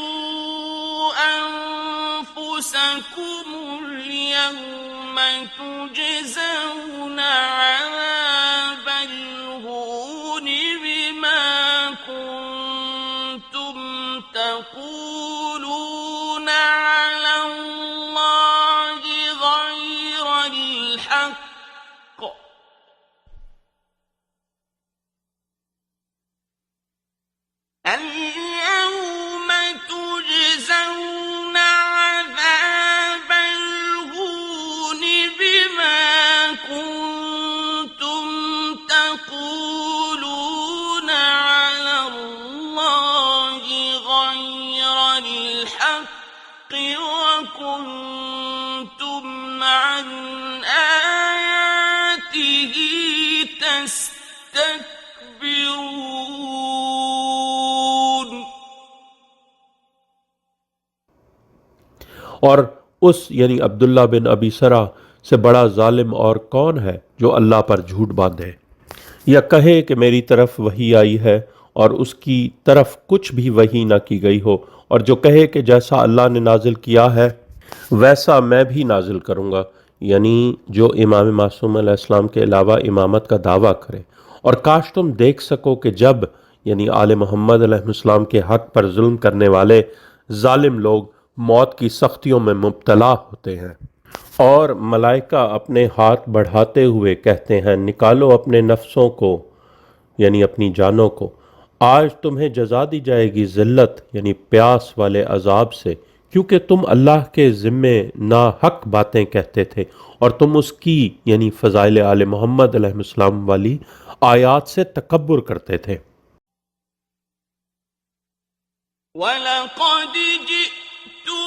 A: أنفسكم اليوم تجزون عذاب الهون بما كنتم تقولون على الله غير الحق اليوم تجزون عذاب الهون بما كنتم تقولون على الله غير الحق وكنتم عن آياته تستكبرون।
B: और उस यानी अब्दुल्ला बिन अबी सरा से बड़ा जालिम और कौन है जो अल्लाह पर झूठ बांधे या कहे कि मेरी तरफ वही आई है और उसकी तरफ कुछ भी वही ना की गई हो, और जो कहे कि जैसा अल्लाह ने नाजिल किया है वैसा मैं भी नाजिल करूँगा, यानी जो इमाम मासूम अलैहिस्सलाम के अलावा इमामत का दावा करे और काश तुम देख सको कि जब यानी आले मोहम्मद अलैहिस्सलाम के हक पर जुल्म करने वाले जालिम लोग मौत की सख्तियों में मुब्तला होते हैं और मलाइका अपने हाथ बढ़ाते हुए कहते हैं, निकालो अपने नफ्सों को यानी अपनी जानों को, आज तुम्हें जजा दी जाएगी जिल्लत यानी प्यास वाले अजाब से, क्योंकि तुम अल्लाह के ज़िम्मे ना हक बातें कहते थे और तुम उसकी यानी फ़ज़ाइल आले मोहम्मद अलैहिस्सलाम वाली आयात से तकब्बुर करते थे।
A: وَلَقَدْ جِئْتُمُونَا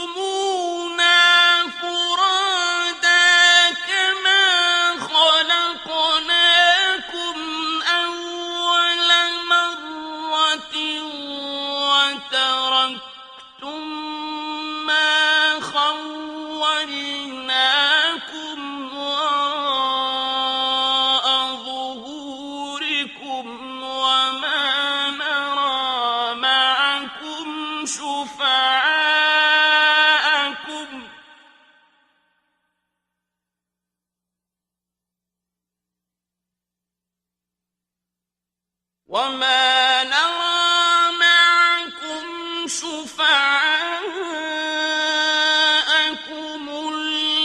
A: فُرَادَىٰ كَمَا خَلَقْنَاكُمْ أَوَّلَ مَرَّةٍ وَتَرَكْتُم مَّا خَوَّلْنَاكُمْ وَرَاءَ ظُهُورِكُمْ وَمَا نَرَىٰ مَعَكُمْ شُفَعَاءَكُمْ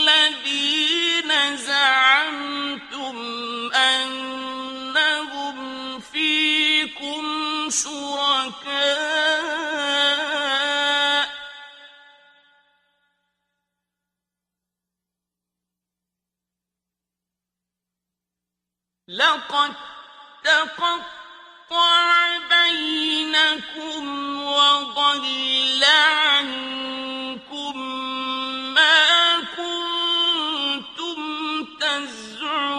A: الَّذِينَ زَعَمْتُمْ أَنَّهُمْ فِيكُمْ شُرَكَاءُ لَقَد تَّقَطَّعَ بَيْنَكُمْ وَضَلَّ عَنكُم مَّا كُنتُمْ تَزْعُمُونَ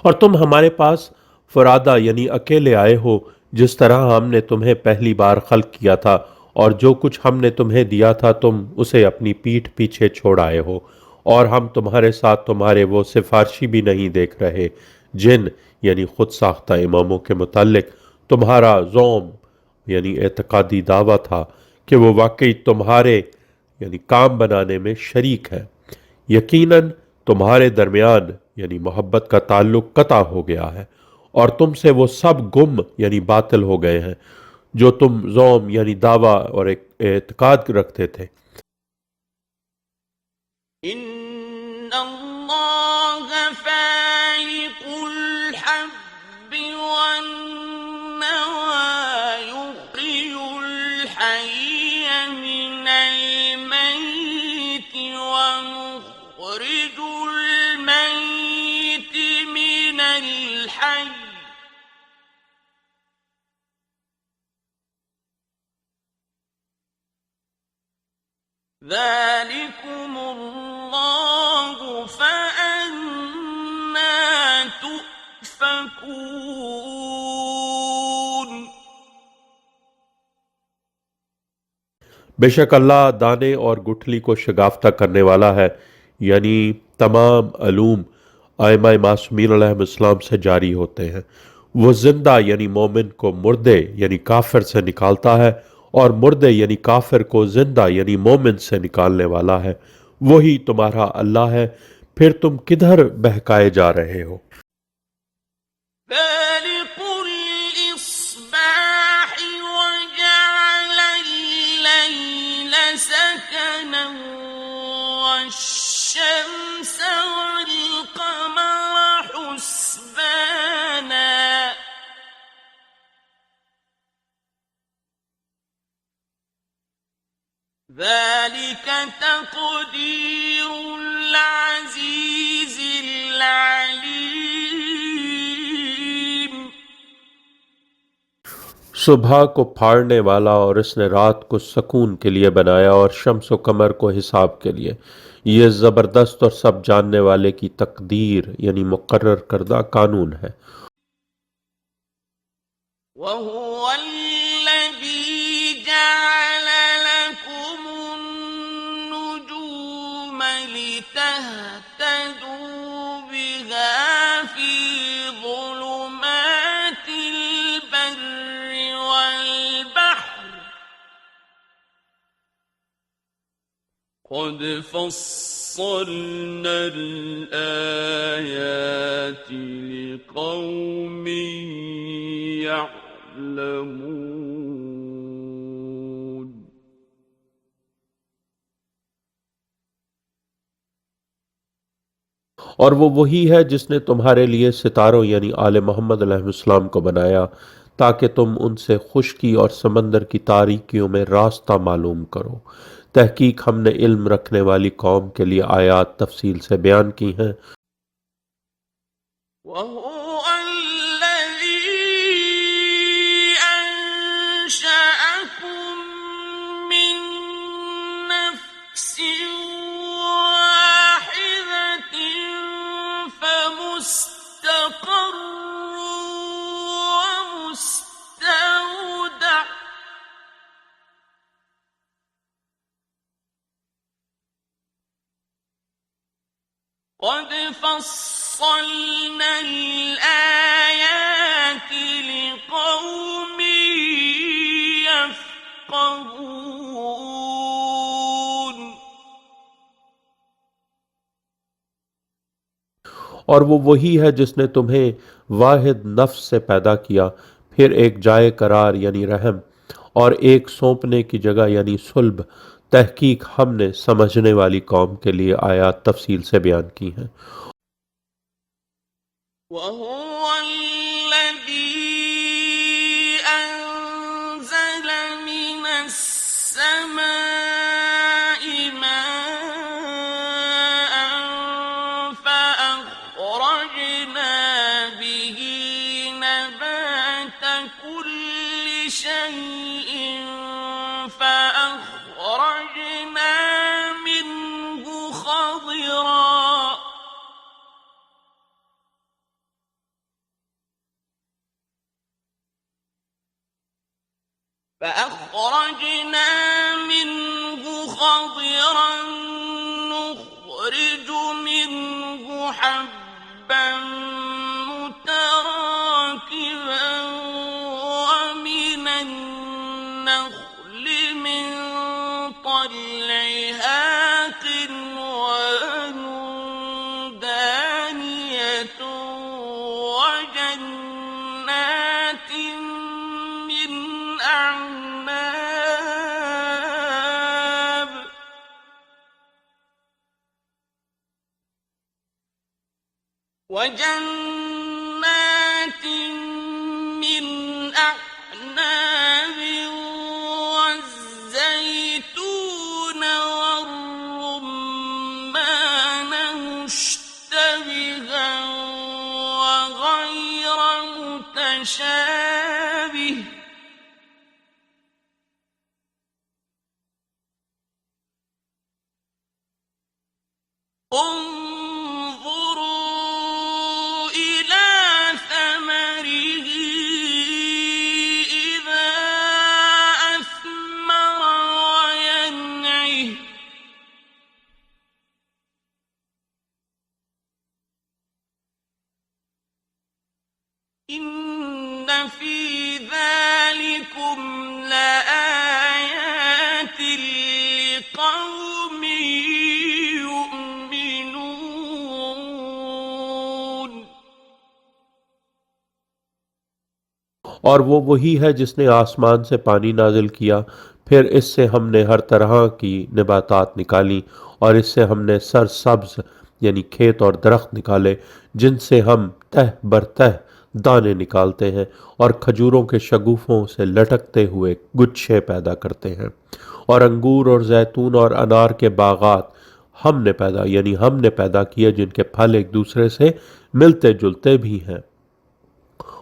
B: और तुम हमारे पास फुरादा यानी अकेले आए हो, जिस तरह हमने तुम्हें पहली बार खल्क किया था, और जो कुछ हमने तुम्हें दिया था तुम उसे अपनी पीठ पीछे छोड़ आए हो, और हम तुम्हारे साथ तुम्हारे वो सिफारशी भी नहीं देख रहे जिन यानी खुद साख्ता इमामों के मुतालिक तुम्हारा ज़ौम यानी एतकादी दावा था कि वो वाकई तुम्हारे यानी काम बनाने में शरीक है। यकीनन तुम्हारे दरमियान यानी मोहब्बत का ताल्लुक कता हो गया है और तुमसे वो सब गुम यानी बातिल हो गए हैं जो तुम ज़ौम यानी दावा और एतकाद रखते थे।
A: إِنَّ اللَّهَ فَالِقُ الْحَبِّ وَالنَّوَىٰ يُخْرِجُ الْحَيَّ مِنَ الْمَيِّتِ وَمُخْرِجُ الْمَيِّتِ مِنَ الْحَيِّ ۚ ذَٰلِكُمُ اللَّهُ فَأَنَّىٰ تُؤْفَكُونَ
B: बेशक अल्लाह दाने और गुठली को शगाफ्ता करने वाला है, यानी तमाम अलूम आइमा मासूमीन अलैहिस्सलाम से जारी होते हैं। वो जिंदा यानी मोमिन को मुर्दे यानी काफिर से निकालता है और मुर्दे यानी काफिर को जिंदा यानी मोमिन से निकालने वाला है। वही तुम्हारा अल्लाह है, फिर तुम किधर बहकाए जा रहे हो।
A: فَالِقُ الْإِصْبَاحِ وَجَعَلَ اللَّيْلَ سَكَنًا وَالشَّمْسَ وَالْقَمَرَ حُسْبَانًا ۚ ذَٰلِكَ تَقْدِيرُ الْعَزِيزِ الْعَلِيمِ
B: सुबह को फाड़ने वाला और इसने रात को सकून के लिए बनाया और शम्स व कमर को हिसाब के लिए। ये ज़बरदस्त और सब जानने वाले की तकदीर यानी मुकर्रर करदा कानून है।
A: وَهُوَ الَّذِي جَعَلَ لَكُمُ النُّجُومَ لِتَهْتَدُوا بِهَا فِي ظُلُمَاتِ الْبَرِّ وَالْبَحْرِ ۗ قَدْ فَصَّلْنَا فصلنا الآيات لقوم يعلمون.
B: और वो वही है जिसने तुम्हारे लिए सितारों यानी आले मोहम्मद अलैहिस्सलाम को बनाया ताकि तुम उनसे खुश्की और समंदर की तारीकियों में रास्ता मालूम करो। तहकीक हमने इल्म रखने वाली कौम के लिए आयात तफसील से बयान की हैं।
A: وهو الذي أنشأكم من نفس واحدة فمستقر ومستودع قد فصلنا الآيات لقوم يفقهون.
B: और वो वही है जिसने तुम्हें वाहिद नफ्स से पैदा किया, फिर एक जाए करार यानी रहम और एक सौंपने की जगह यानी सुल्ब। तहकीक हमने समझने वाली कौम के लिए आयात तफसील से बयान की हैं।
A: وهو الذي أنزل من السماء ماء فأخرجنا به نبات كل شيء فأخرجنا منه خضرا نخرج منه حبا متراكبا ومن النخل من طلعها قنوان دانية وجنات من أعناب والزيتون والرمان مشتبها وغير متشابه انظروا إلى ثمره إذا أثمر وينعه إن في ذلكم لآيات لقوم يؤمنون.
B: और वो वही है जिसने आसमान से पानी नाजिल किया, फिर इससे हमने हर तरह की नबातात निकाली और इससे हमने सरसब्ज यानी खेत और दरख्त निकाले जिनसे हम तह बरतह दाने निकालते हैं और खजूरों के शगुफों से लटकते हुए गुच्छे पैदा करते हैं। और अंगूर और जैतून और अनार के बागात हमने पैदा किए जिनके फल एक दूसरे से मिलते जुलते भी हैं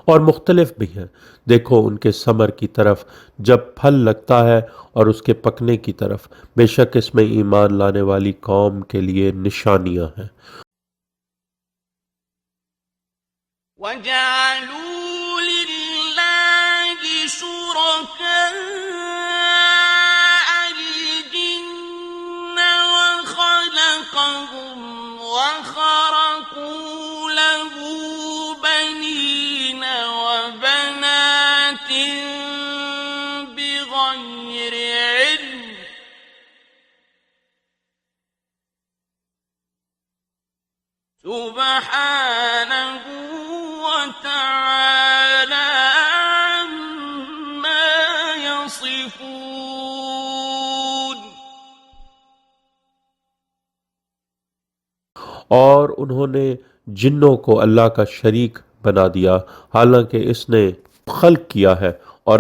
B: और मुख्तलिफ भी हैं। देखो उनके समर की तरफ जब फल लगता है और उसके पकने की तरफ, बेशक इसमें ईमान लाने वाली कौम के लिए निशानियां हैं।
A: وجعلوا لله شركاء الجن وخلقهم وخرقوا له بنين وبنات بغير علم سبحانه وتعالى عما يصفون.
B: और उन्होंने जिन्नों को अल्लाह का शरीक बना दिया, हालांकि इसने खल्क किया है, और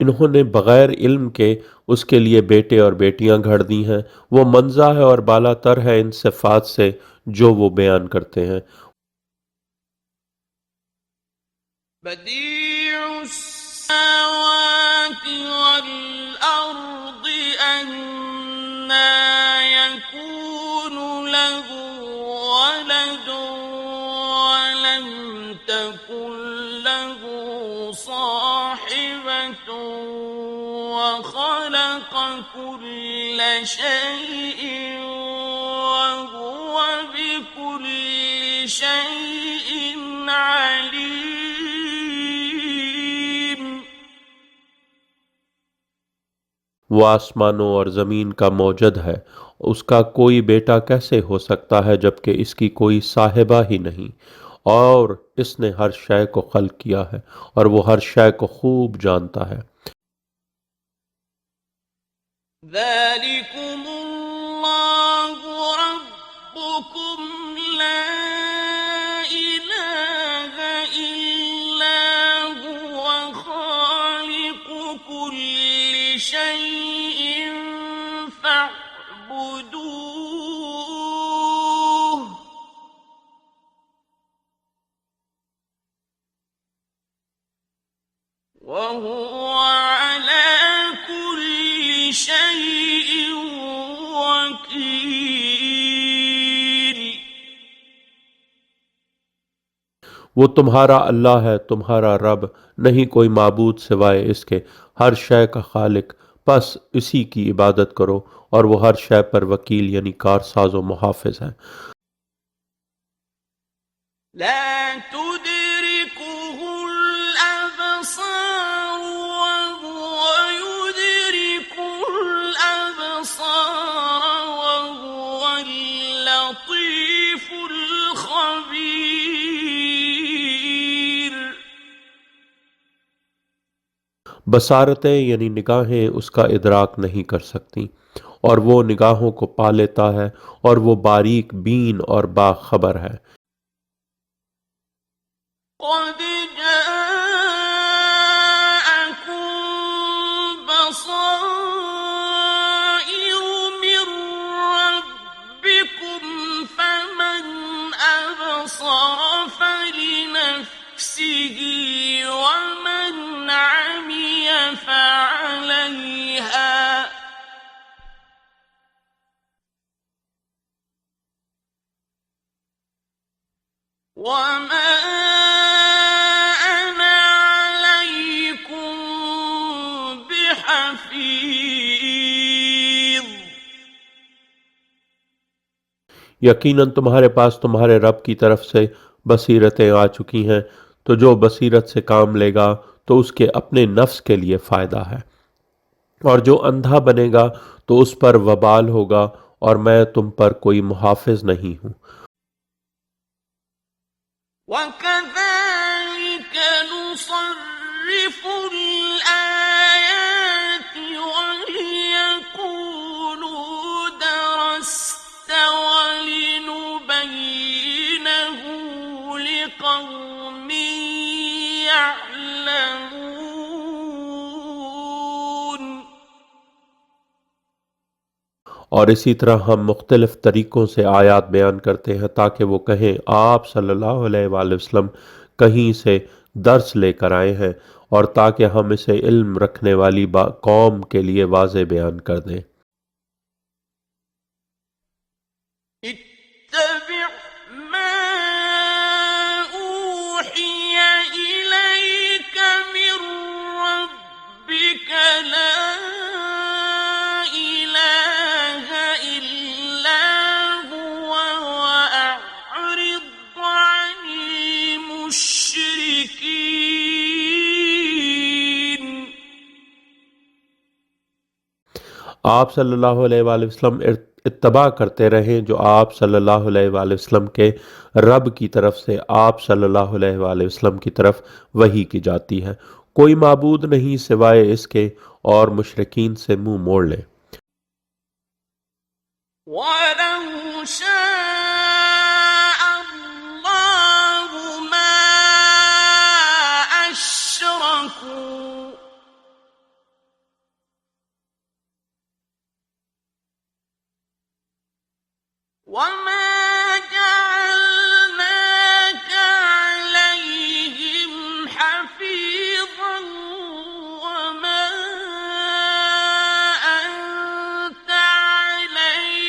B: इन्होंने बग़ैर इल्म के उसके लिए बेटे और बेटियां घड़ दी हैं। वो मंज़ा है और बालातर है इन सिफ़ात से जो वो बयान करते हैं।
A: بديع السماوات والأرض أنى يكون له ولد ولم تكن له صاحبة وخلق كل شيء وهو بكل شيء عليم.
B: वो आसमानों और ज़मीन का मौजद है, उसका कोई बेटा कैसे हो सकता है जबकि इसकी कोई साहिबा ही नहीं, और इसने हर शय को खल्क किया है और वो हर शय को खूब जानता है।
A: ذلكم الله ربكم لا إله إلا هو خالق كل شيء فاعبدوه وهو على كل شيء وكيل.
B: वो तुम्हारा अल्लाह है, तुम्हारा रब, नहीं कोई माबूद सिवाय इसके, हर शय का खालिक, बस इसी की इबादत करो, और वो हर शय पर वकील यानी कारसाज व मुहाफिज है।
A: لا تدركه الأبصار وهو يدرك الأبصار وهو اللطيف الخبير.
B: बसारतें यानी निगाहें उसका इदराक नहीं कर सकती, और वो निगाहों को पा लेता है, और वो बारीक बीन और बाखबर है।
A: قد جاءكم بصائر من ربكم فمن أبصر فلنفسه ومن عمي فعليها وما أنا عليكم بحفيظ.
B: यकीनन तुम्हारे पास तुम्हारे रब की तरफ से बसीरतें आ चुकी हैं, तो जो बसीरत से काम लेगा तो उसके अपने नफ्स के लिए फ़ायदा है, और जो अंधा बनेगा तो उस पर वबाल होगा, और मैं तुम पर कोई मुहाफिज नहीं हूँ।
A: وكذلك نصرف الآيات وليقولوا درست ولنبينه لقوم يعلمون.
B: और इसी तरह हम मुख्तलिफ तरीक़ों से आयात बयान करते हैं ताकि वो कहें आप सल्लल्लाहु अलैहि वसल्लम कहीं से दर्स लेकर आए हैं, और ताकि हम इसे इल्म रखने वाली कौम के लिए वाज़े बयान कर दें।
A: اتبع ما أوحي إليك من ربك لا إله إلا هو وأعرض عن المشركين.
B: आप सल्लल्लाहु अलैहि वसल्लम इत्तबा करते रहें जो आप सल्लल्लाहु अलैहि वसल्लम के रब की तरफ से आप सल्लल्लाहु अलैहि वसल्लम की तरफ वही की जाती है। कोई माबूद नहीं सिवाय इसके, और मुशरिकीन से मुंह मोड़ लें।
A: ولو شاء الله ما أشركوا وما جعلناك عليهم حفيظا وما أنت عليهم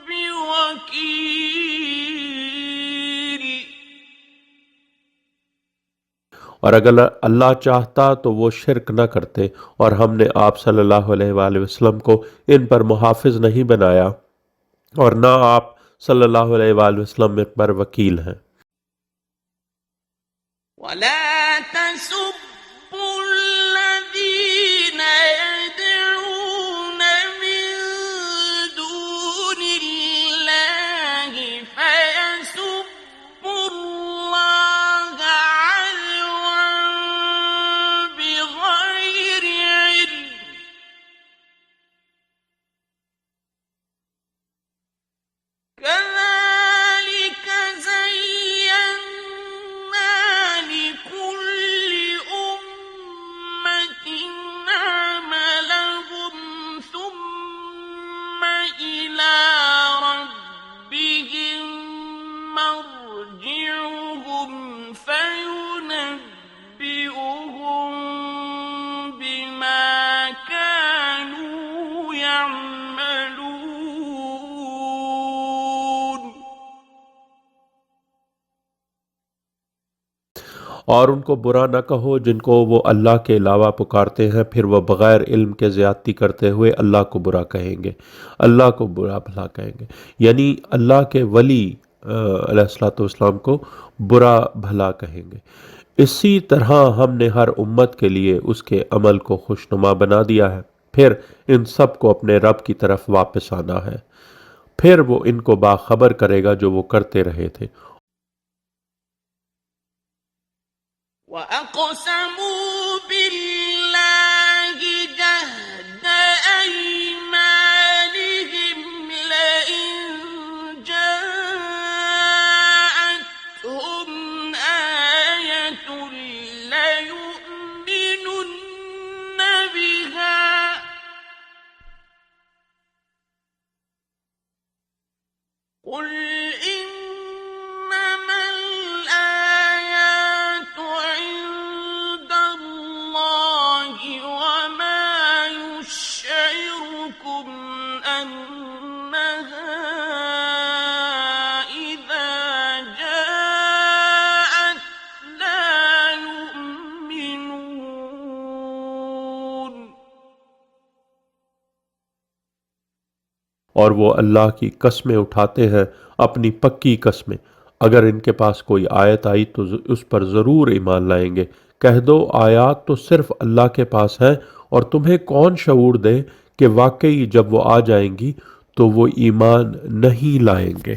A: بوكيل।
B: और अगर अल्लाह चाहता तो वो शिरक न करते, और हमने आप सल्लल्लाहु अलैहि वसल्लम को इन पर मुहाफिज नहीं बनाया, और ना आप सल्लल्लाहु अलैहि वसल्लम पर वकील हैं।
A: ولا تسبوا الذين يدعون من دون الله فيسبوا الله عدوا بغير علم كذلك زينا لكل أمة عملهم ثم إلى ربهم مرجعهم فينبئهم بما كانوا يعملون।
B: और उनको बुरा न कहो जिनको वो अल्लाह के अलावा पुकारते हैं, फिर वह बग़ैर इल्म के ज़्यादती करते हुए अल्लाह को बुरा कहेंगे, अल्लाह को बुरा भला कहेंगे, यानी अल्लाह के वली अलैहिस्सलाम को बुरा भला कहेंगे। इसी तरह हमने हर उम्मत के लिए उसके अमल को खुशनुमा बना दिया है, फिर इन सब को अपने रब की तरफ वापस आना है, फिर वो इनको बाखबर करेगा जो वो करते रहे थे।
A: وأقسموا بالله جهد أيمانهم لئن جاءتهم آية ليؤمنن بها قل إنما الآيات عند الله وما يشعركم أنها إذا جاءت لا يؤمنون।
B: और वो अल्लाह की कस्में उठाते हैं, अपनी पक्की कस्में, अगर इनके पास कोई आयत आई तो उस पर ज़रूर ईमान लाएंगे। कह दो आयात तो सिर्फ अल्लाह के पास है, और तुम्हें कौन शऊर दे कि वाकई जब वो आ जाएंगी तो वो ईमान नहीं लाएंगे।